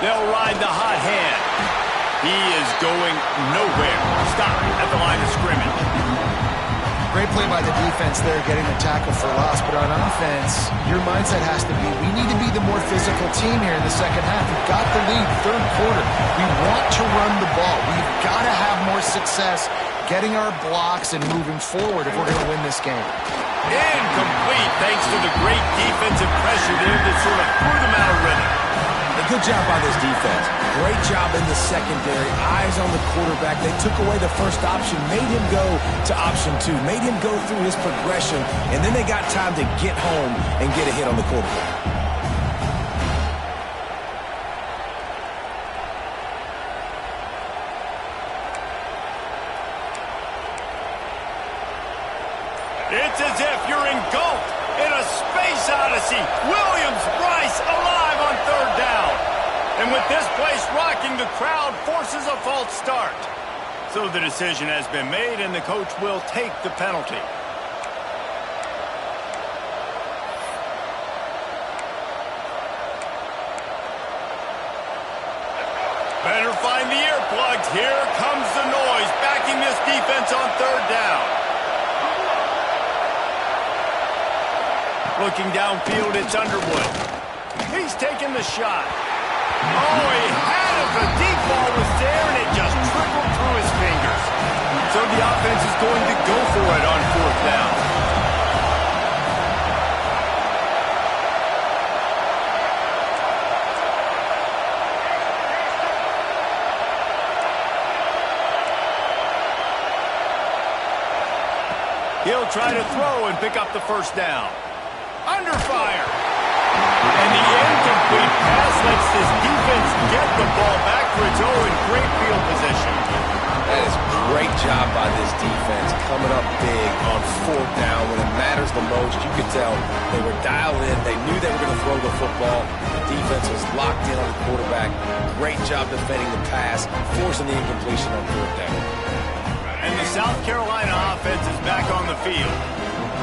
They'll ride the hot hand. He is going nowhere. Stop at the line of scrimmage. Great play by the defense there, getting the tackle for loss. But on offense, your mindset has to be, we need to be the more physical team here in the second half. We've got the lead, third quarter. We want to run the ball. We've got to have more success getting our blocks and moving forward if we're going to win this game. Incomplete, thanks to the great defensive pressure there that sort of threw them out of rhythm. A good job by this defense. Great job in the secondary. Eyes on the quarterback. They took away the first option, made him go to option 2, made him go through his progression, and then they got time to get home and get a hit on the quarterback. It's as if you're engulfed in a space odyssey. Williams, Bryce alive on third down. And with this place rocking, the crowd forces a false start. So the decision has been made, and the coach will take the penalty. Better find the earplugs. Here comes the noise, backing this defense on third down. Looking downfield, it's Underwood. He's taking the shot. Oh, he had it. The deep ball was there, and it just trickled through his fingers. So the offense is going to go for it on fourth down. He'll try to throw and pick up the first down. Under fire. And the incomplete pass lets this defense get the ball back for its own great field position. That is a great job by this defense, coming up big on fourth down when it matters the most. You could tell they were dialed in. They knew they were going to throw the football. The defense was locked in on the quarterback. Great job defending the pass, forcing the incompletion on fourth down. And the South Carolina offense is back on the field.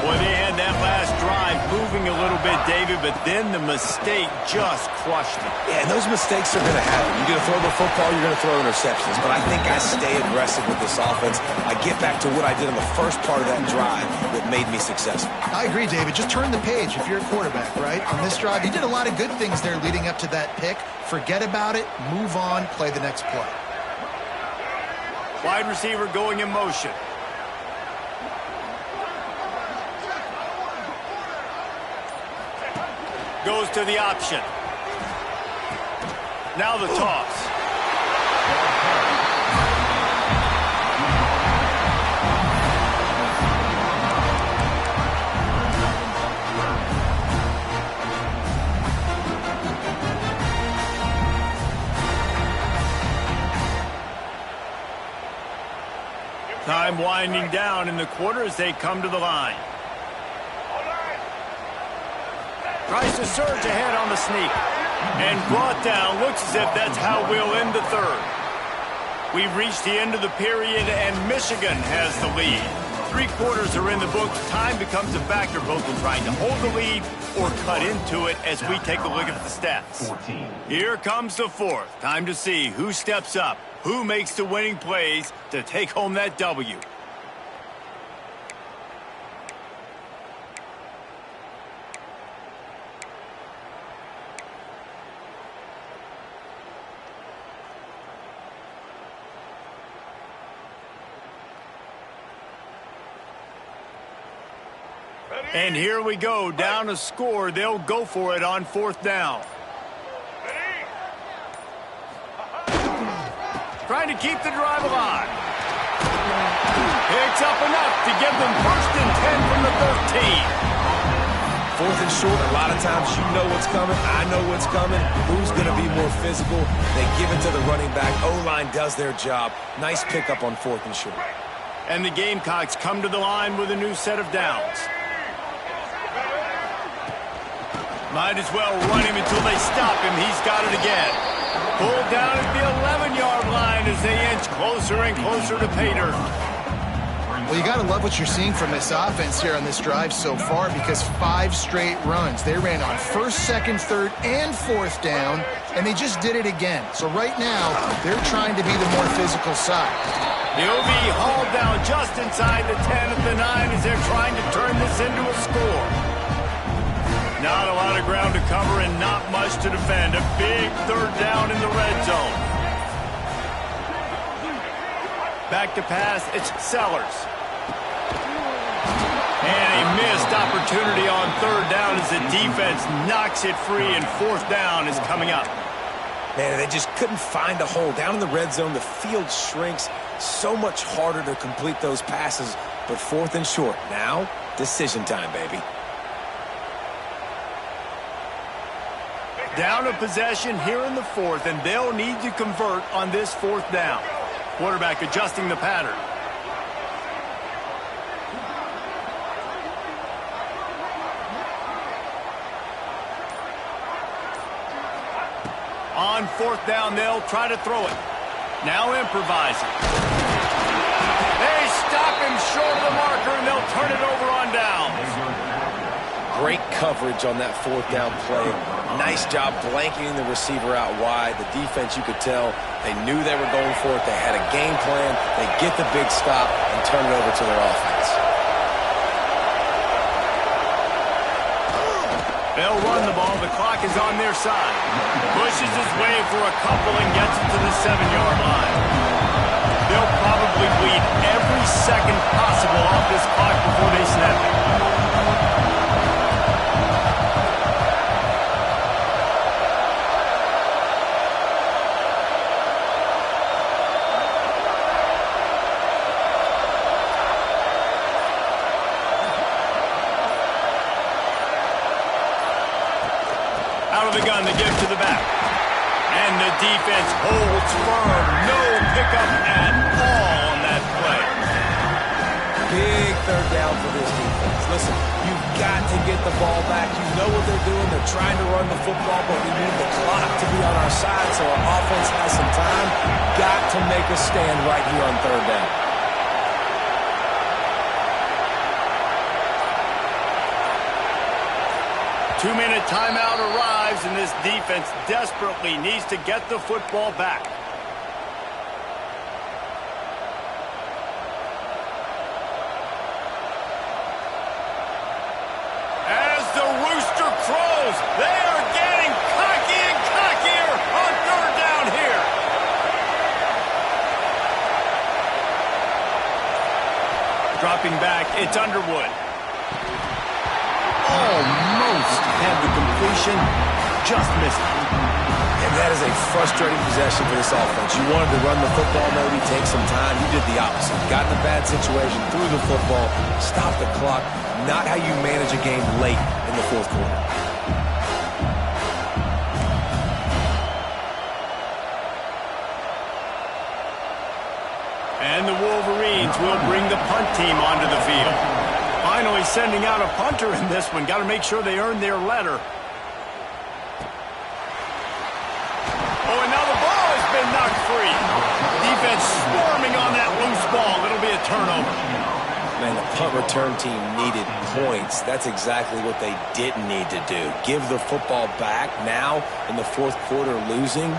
Boy, they had that last drive moving a little bit, David, but then the mistake just crushed it. Yeah, and those mistakes are going to happen. You're going to throw the football, you're going to throw interceptions. But I think I stay aggressive with this offense. I get back to what I did in the first part of that drive that made me successful. I agree, David. Just turn the page if you're a quarterback, right? On this drive, you did a lot of good things there leading up to that pick. Forget about it, move on, play the next play. Wide receiver going in motion. Goes to the option. Now the toss. Time winding down in the quarter as they come to the line. Tries to surge ahead on the sneak. And brought down. Looks as if that's how we'll end the third. We've reached the end of the period, and Michigan has the lead. 3 quarters are in the books. Time becomes a factor both in trying to hold the lead or cut into it as we take a look at the stats. Here comes the fourth. Time to see who steps up, who makes the winning plays to take home that W. And here we go, down a score. They'll go for it on 4th down. Trying to keep the drive alive. Picks up enough to give them 1st and 10 from the 13. 4th and short, a lot of times you know what's coming. I know what's coming. Who's going to be more physical? They give it to the running back. O-line does their job. Nice pickup on 4th and short. And the Gamecocks come to the line with a new set of downs. Might as well run him until they stop him. He's got it again. Pulled down at the 11-yard line as they inch closer and closer to pay dirt. Well, you got to love what you're seeing from this offense here on this drive so far, because 5 straight runs. They ran on 1st, 2nd, 3rd, and 4th down, and they just did it again. So right now, they're trying to be the more physical side. The OV hauled down just inside the 10 at the 9 as they're trying to turn this into a score. Not a lot of ground to cover and not much to defend. A big 3rd down in the red zone. Back to pass, it's Sellers. And a missed opportunity on 3rd down as the defense knocks it free, and 4th down is coming up. Man, they just couldn't find a hole. Down in the red zone, the field shrinks. So much harder to complete those passes, but 4th and short. Now, decision time, baby. Down a possession here in the 4th, and they'll need to convert on this 4th down. Quarterback adjusting the pattern. On 4th down, they'll try to throw it. Now improvising. They stop him short of the marker, and they'll turn it over on downs. Great coverage on that 4th down play. Nice job blanketing the receiver out wide. The defense, you could tell, they knew they were going for it. They had a game plan. They get the big stop and turn it over to their offense. They'll run the ball. The clock is on their side. Pushes his way for a couple and gets it to the 7-yard line. They'll probably bleed every second possible off this clock before they snap it. The gun to give to the back. And the defense holds firm. No pickup at all on that play. Big 3rd down for this defense. Listen, you've got to get the ball back. You know what they're doing. They're trying to run the football, but we need the clock to be on our side so our offense has some time. Got to make a stand right here on 3rd down. Two-minute timeout arrives, and this defense desperately needs to get the football back. As the rooster crows, they are getting cocky and cockier on 3rd down here. Dropping back, it's Underwood. Almost had the completion, just missed it. And that is a frustrating possession for this offense. You wanted to run the football, maybe take some time. You did the opposite. Got in a bad situation, threw the football, stopped the clock. Not how you manage a game late in the 4th quarter. And the Wolverines will bring the punt team onto the field. Finally sending out a punter in this one. Got to make sure they earn their letter. Oh, and now the ball has been knocked free. Defense swarming on that loose ball. It'll be a turnover. Man, the punt return team needed points. That's exactly what they didn't need to do. Give the football back now in the 4th quarter losing.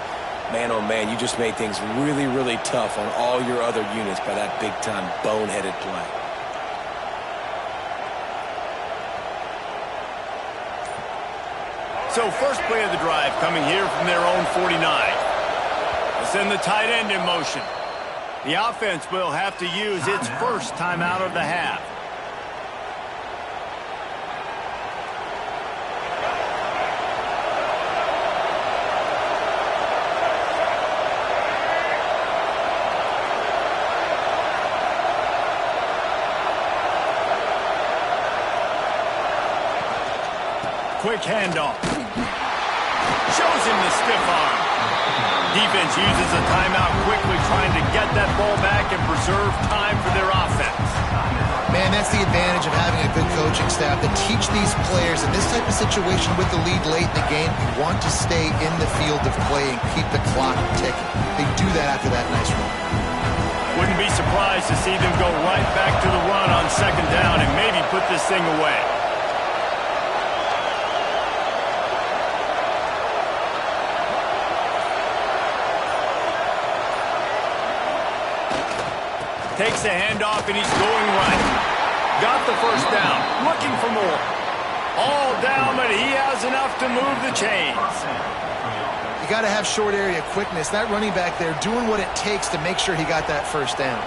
Man, oh man, you just made things really, really tough on all your other units by that big-time boneheaded play. So first play of the drive coming here from their own 49. They'll send the tight end in motion. The offense will have to use its first timeout of the half. quick handoff. Shows him the stiff arm. Defense uses a timeout quickly, trying to get that ball back and preserve time for their offense. Man, that's the advantage of having a good coaching staff to teach these players in this type of situation with the lead late in the game. You want to stay in the field of play and keep the clock ticking. They do that after that nice run. Wouldn't be surprised to see them go right back to the run on second down and maybe put this thing away. Takes the handoff and he's going right. Got the first down. Looking for more. All down, but he has enough to move the chains. You got to have short area quickness. That running back there doing what it takes to make sure he got that first down.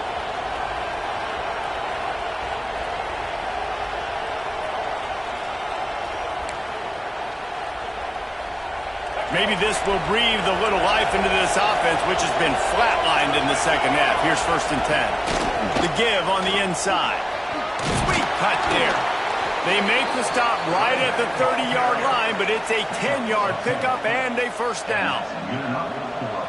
Maybe this will breathe a little life into this offense, which has been flatlined in the second half. Here's 1st and 10. The give on the inside. Sweet cut there. They make the stop right at the 30-yard line, but it's a 10-yard pickup and a first down.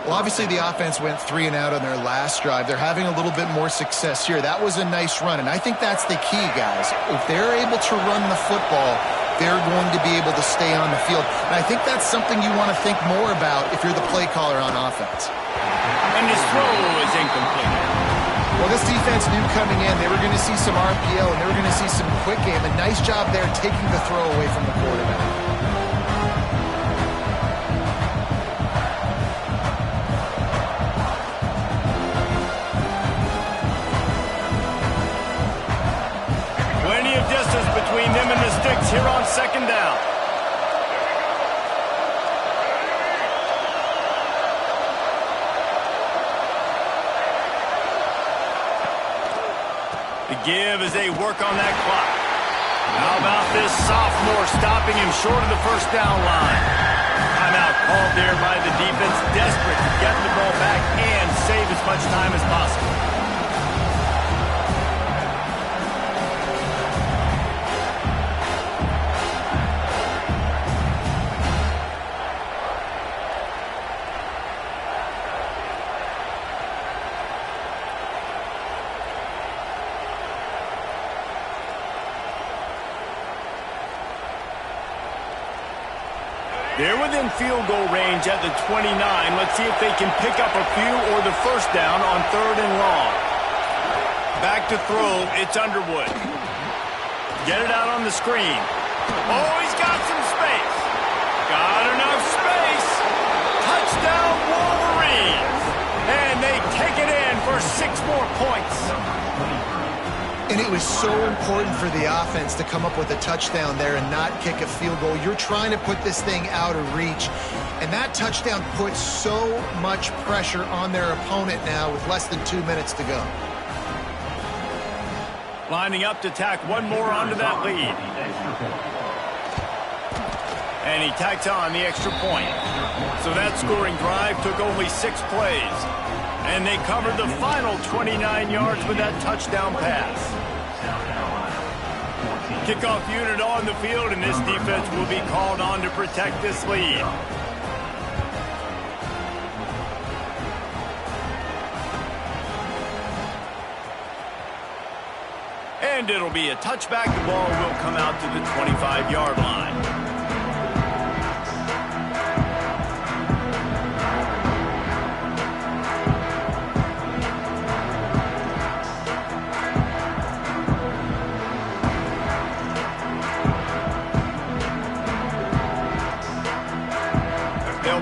Well, obviously the offense went 3 and out on their last drive. They're having a little bit more success here. That was a nice run, and I think that's the key, guys. If they're able to run the football, they're going to be able to stay on the field. And I think that's something you want to think more about if you're the play caller on offense. And his throw is incomplete. Well, this defense knew coming in they were going to see some RPO and they were going to see some quick game. A nice job there taking the throw away from the quarterback. Plenty of distance between them and the sticks here on second down. The give as they work on that clock. How about this sophomore stopping him short of the first down line? Timeout called there by the defense, desperate to get the ball back and save as much time as possible. They're within field goal range at the 29. Let's see if they can pick up a few or the first down on 3rd and long. Back to throw, it's Underwood. Get it out on the screen. Oh, he's got some space. Got enough space. Touchdown Wolverines. And they take it in for 6 more points. And it was so important for the offense to come up with a touchdown there and not kick a field goal. You're trying to put this thing out of reach. And that touchdown puts so much pressure on their opponent now with less than 2 minutes to go. Lining up to tack one more onto that lead. And he tacks on the extra point. So that scoring drive took only 6 plays. And they covered the final 29 yards with that touchdown pass. Kickoff unit on the field, and this defense will be called on to protect this lead. And it'll be a touchback. The ball will come out to the 25-yard line.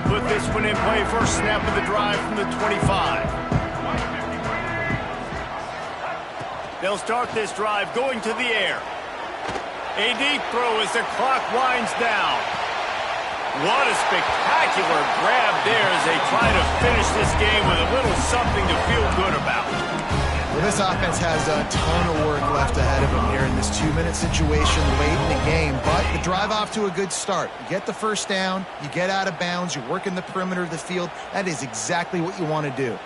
Put this one in play, first snap of the drive from the 25. They'll start this drive going to the air. A deep throw as the clock winds down. What a spectacular grab there as they try to finish this game with a little something to feel good about. Well, this offense has a ton of work left ahead of them here in this 2-minute situation late in the game. But the drive off to a good start. You get the first down, you get out of bounds, you're working the perimeter of the field. That is exactly what you want to do.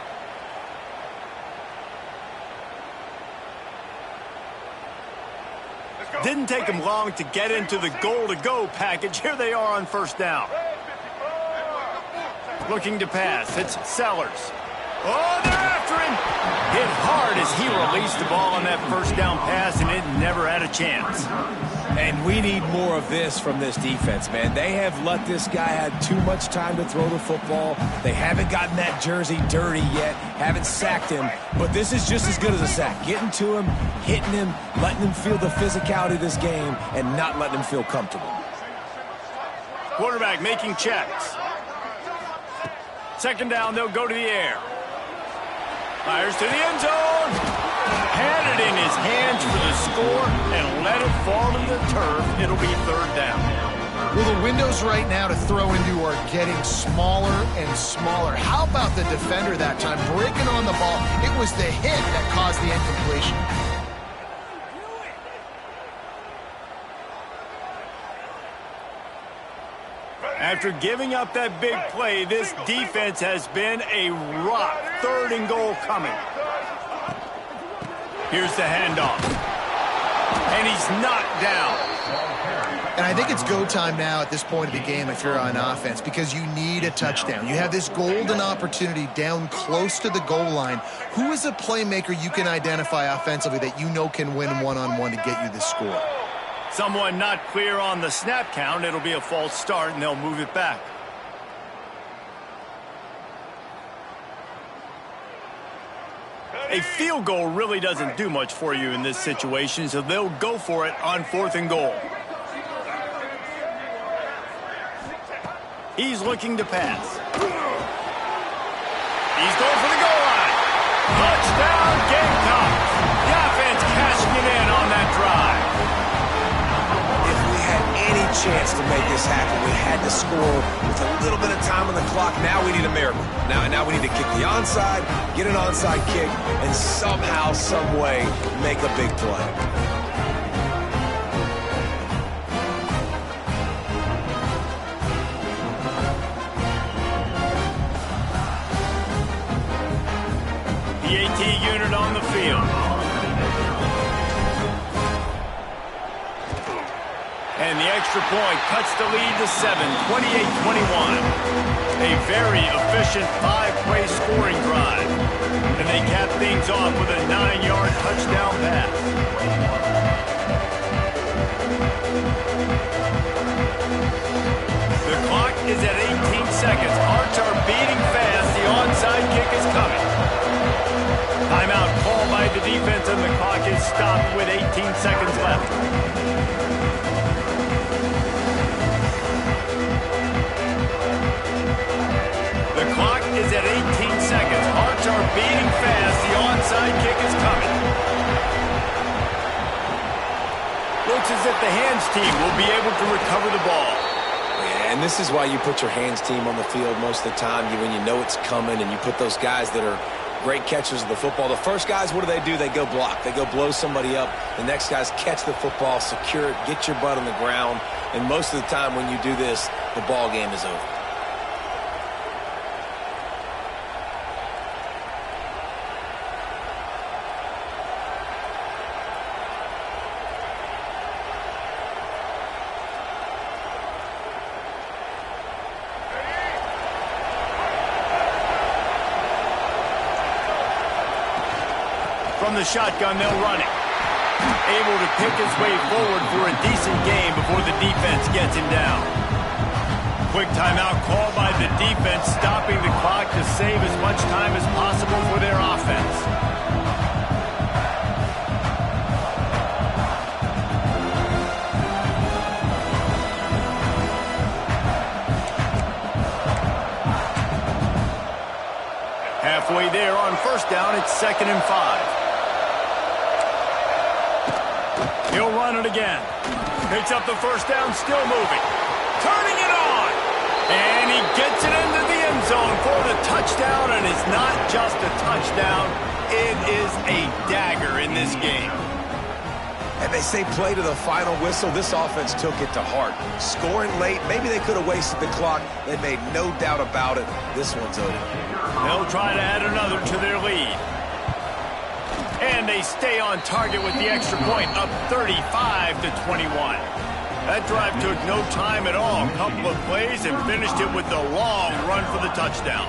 Didn't take them long to get into the goal-to-go package. Here they are on first down. Looking to pass. It's Sellers. Oh, they're after him. Hit hard as he released the ball on that first down pass, and it never had a chance. And we need more of this from this defense, man. They have let this guy have too much time to throw the football. They haven't gotten that jersey dirty yet, haven't sacked him. But this is just as good as a sack. Getting to him, hitting him, letting him feel the physicality of this game, and not letting him feel comfortable. Quarterback making checks. Second down, they'll go to the air. Fires to the end zone. Had it in his hands for the score and let it fall to the turf. It'll be third down. Well, the windows right now to throw into are getting smaller and smaller. How about the defender that time breaking on the ball? It was the hit that caused the incompletion. After giving up that big play, this defense has been a rock. Third and goal coming. Here's the handoff. And he's knocked down. And I think it's go time now at this point of the game if you're on offense, because you need a touchdown. You have this golden opportunity down close to the goal line. Who is a playmaker you can identify offensively that you know can win one-on-one to get you the score? Someone not clear on the snap count. It'll be a false start, and they'll move it back. A field goal really doesn't do much for you in this situation, so they'll go for it on fourth and goal. He's looking to pass. He's going for the goal line. Touchdown, Gamecocks. The offense cashing it in on that drive. If we had any chance to make this happen, we had to score with a little bit of time on the clock. Now we need a miracle. Now we need to kick the onside, get an onside kick, and somehow, some way, make a big play. The AT unit on the field. And the extra point cuts the lead to 7, 28-21. A very efficient 5-play scoring drive. And they cap things off with a 9-yard touchdown pass. The clock is at 18 seconds. Hearts are beating fast. The onside kick is coming. Timeout called by the defense, and the clock is stopped with 18 seconds left. The clock is at 18 seconds. Hearts are beating fast. The onside kick is coming. Looks as if the hands team will be able to recover the ball. Yeah, and this is why you put your hands team on the field most of the time, when you know it's coming, and you put those guys that are great catchers of the football. The first guys, what do? They go block. They go blow somebody up. The next guys catch the football, secure it, get your butt on the ground. And most of the time when you do this, the ball game is over. From the shotgun, they'll run it. Able to pick his way forward for a decent game before the defense gets him down. Quick timeout called by the defense, stopping the clock to save as much time as possible for their offense. Halfway there on first down, it's 2nd and 5. He'll run it again. Picks up the first down, still moving. Turning it on. And he gets it into the end zone for the touchdown, and it's not just a touchdown. It is a dagger in this game. And they say play to the final whistle. This offense took it to heart. Scoring late, maybe they could have wasted the clock. They made no doubt about it. This one's over. They'll try to add another to their lead. And they stay on target with the extra point, up 35-21. That drive took no time at all. A couple of plays and finished it with the long run for the touchdown.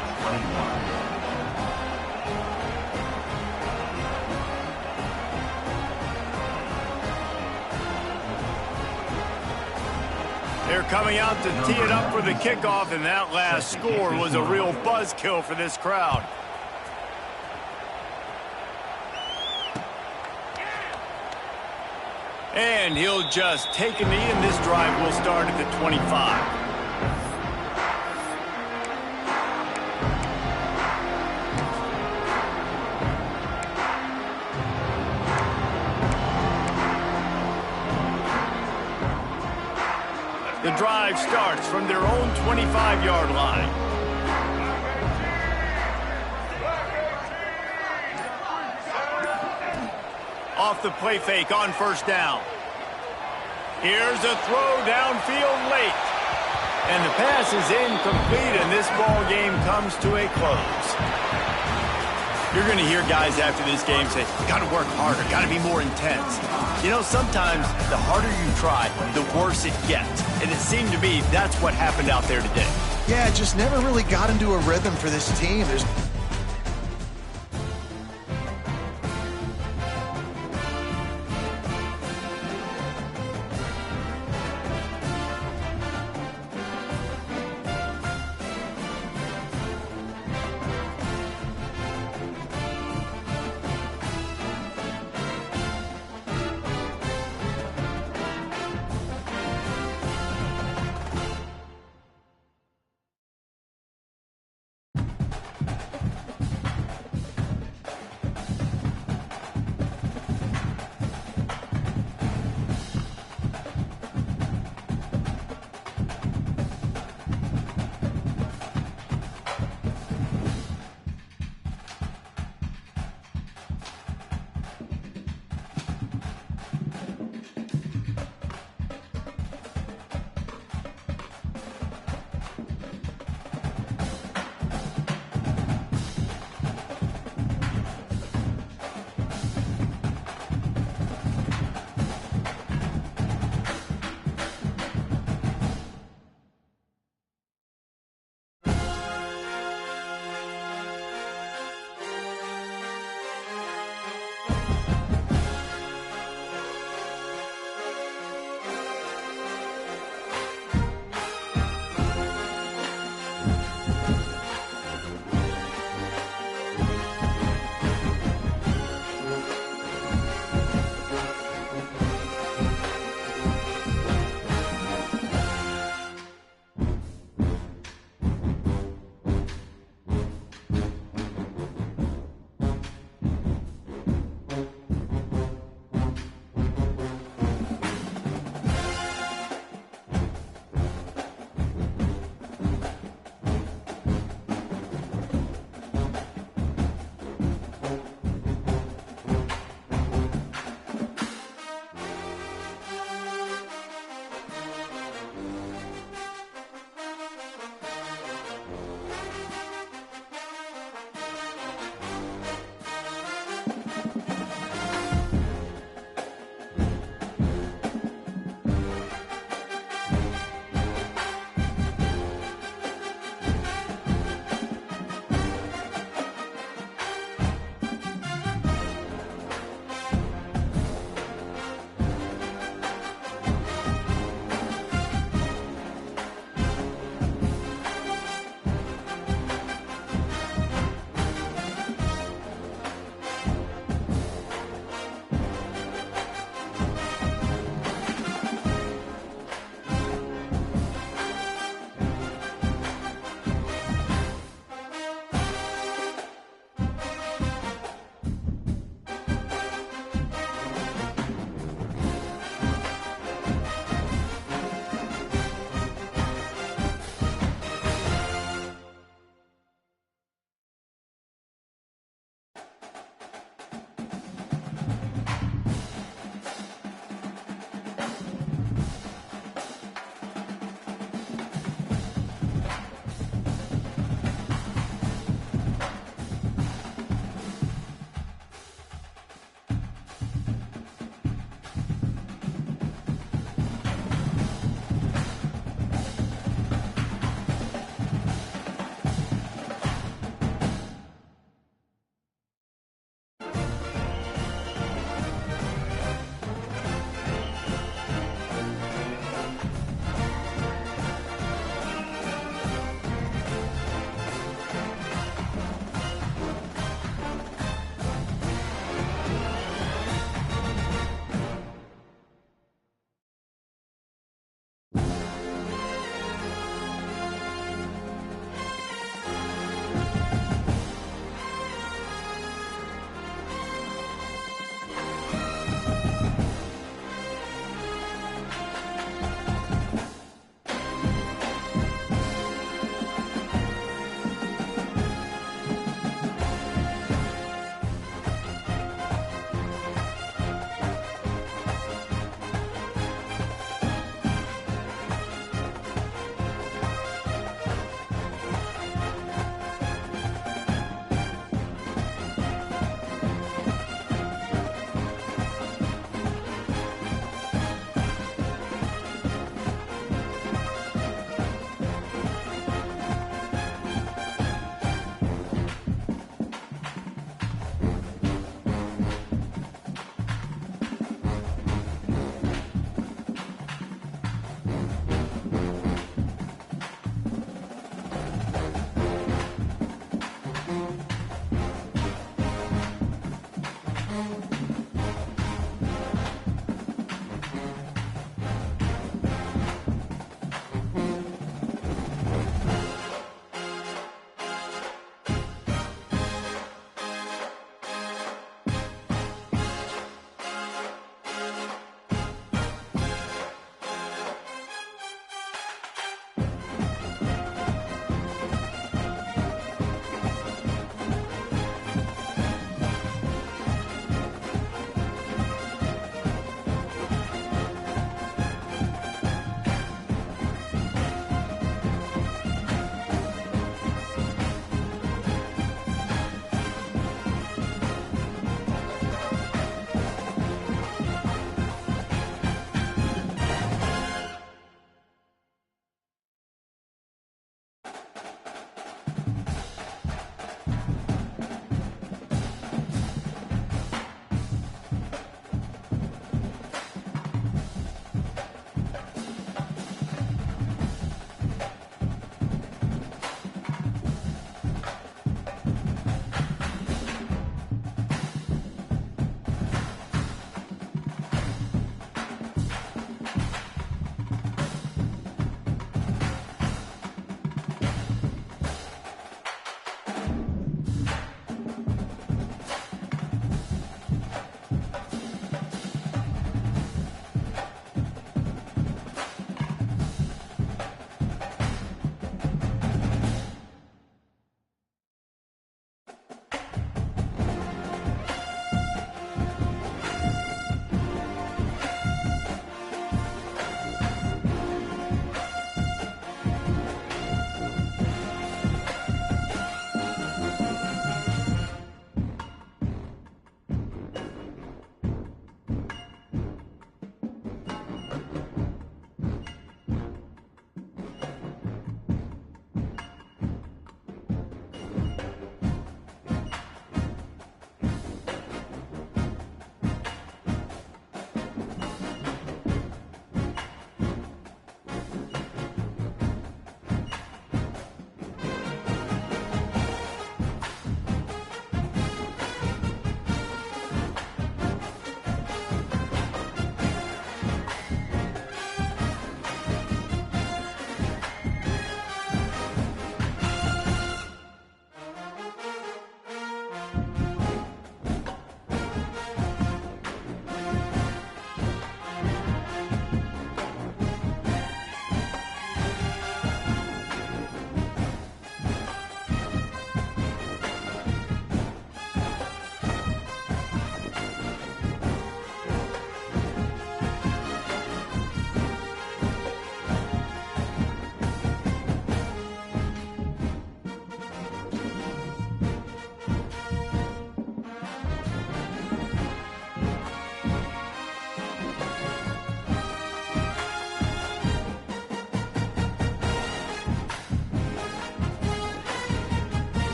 They're coming out to tee it up for the kickoff, and that last score was a real buzzkill for this crowd. And he'll just take a knee, and this drive will start at the 25. The drive starts from their own 25-yard line. Off the play fake on first down. Here's a throw downfield late. And the pass is incomplete, and this ball game comes to a close. You're going to hear guys after this game say, got to work harder, got to be more intense. You know, sometimes the harder you try, the worse it gets. And it seemed to me that's what happened out there today. Yeah, it just never really got into a rhythm for this team. There's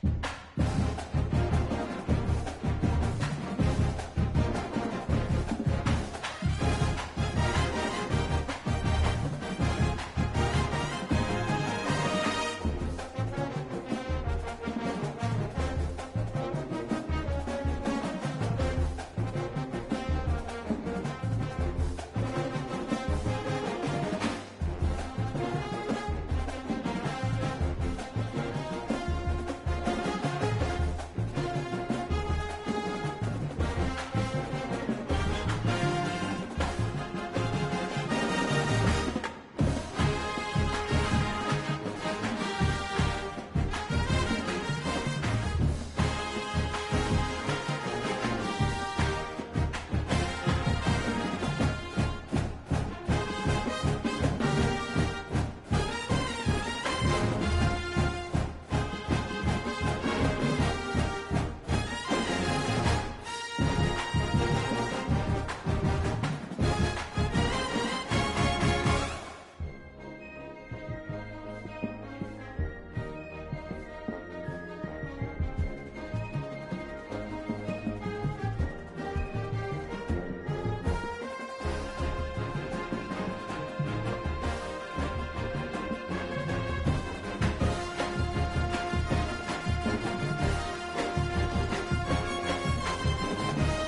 it.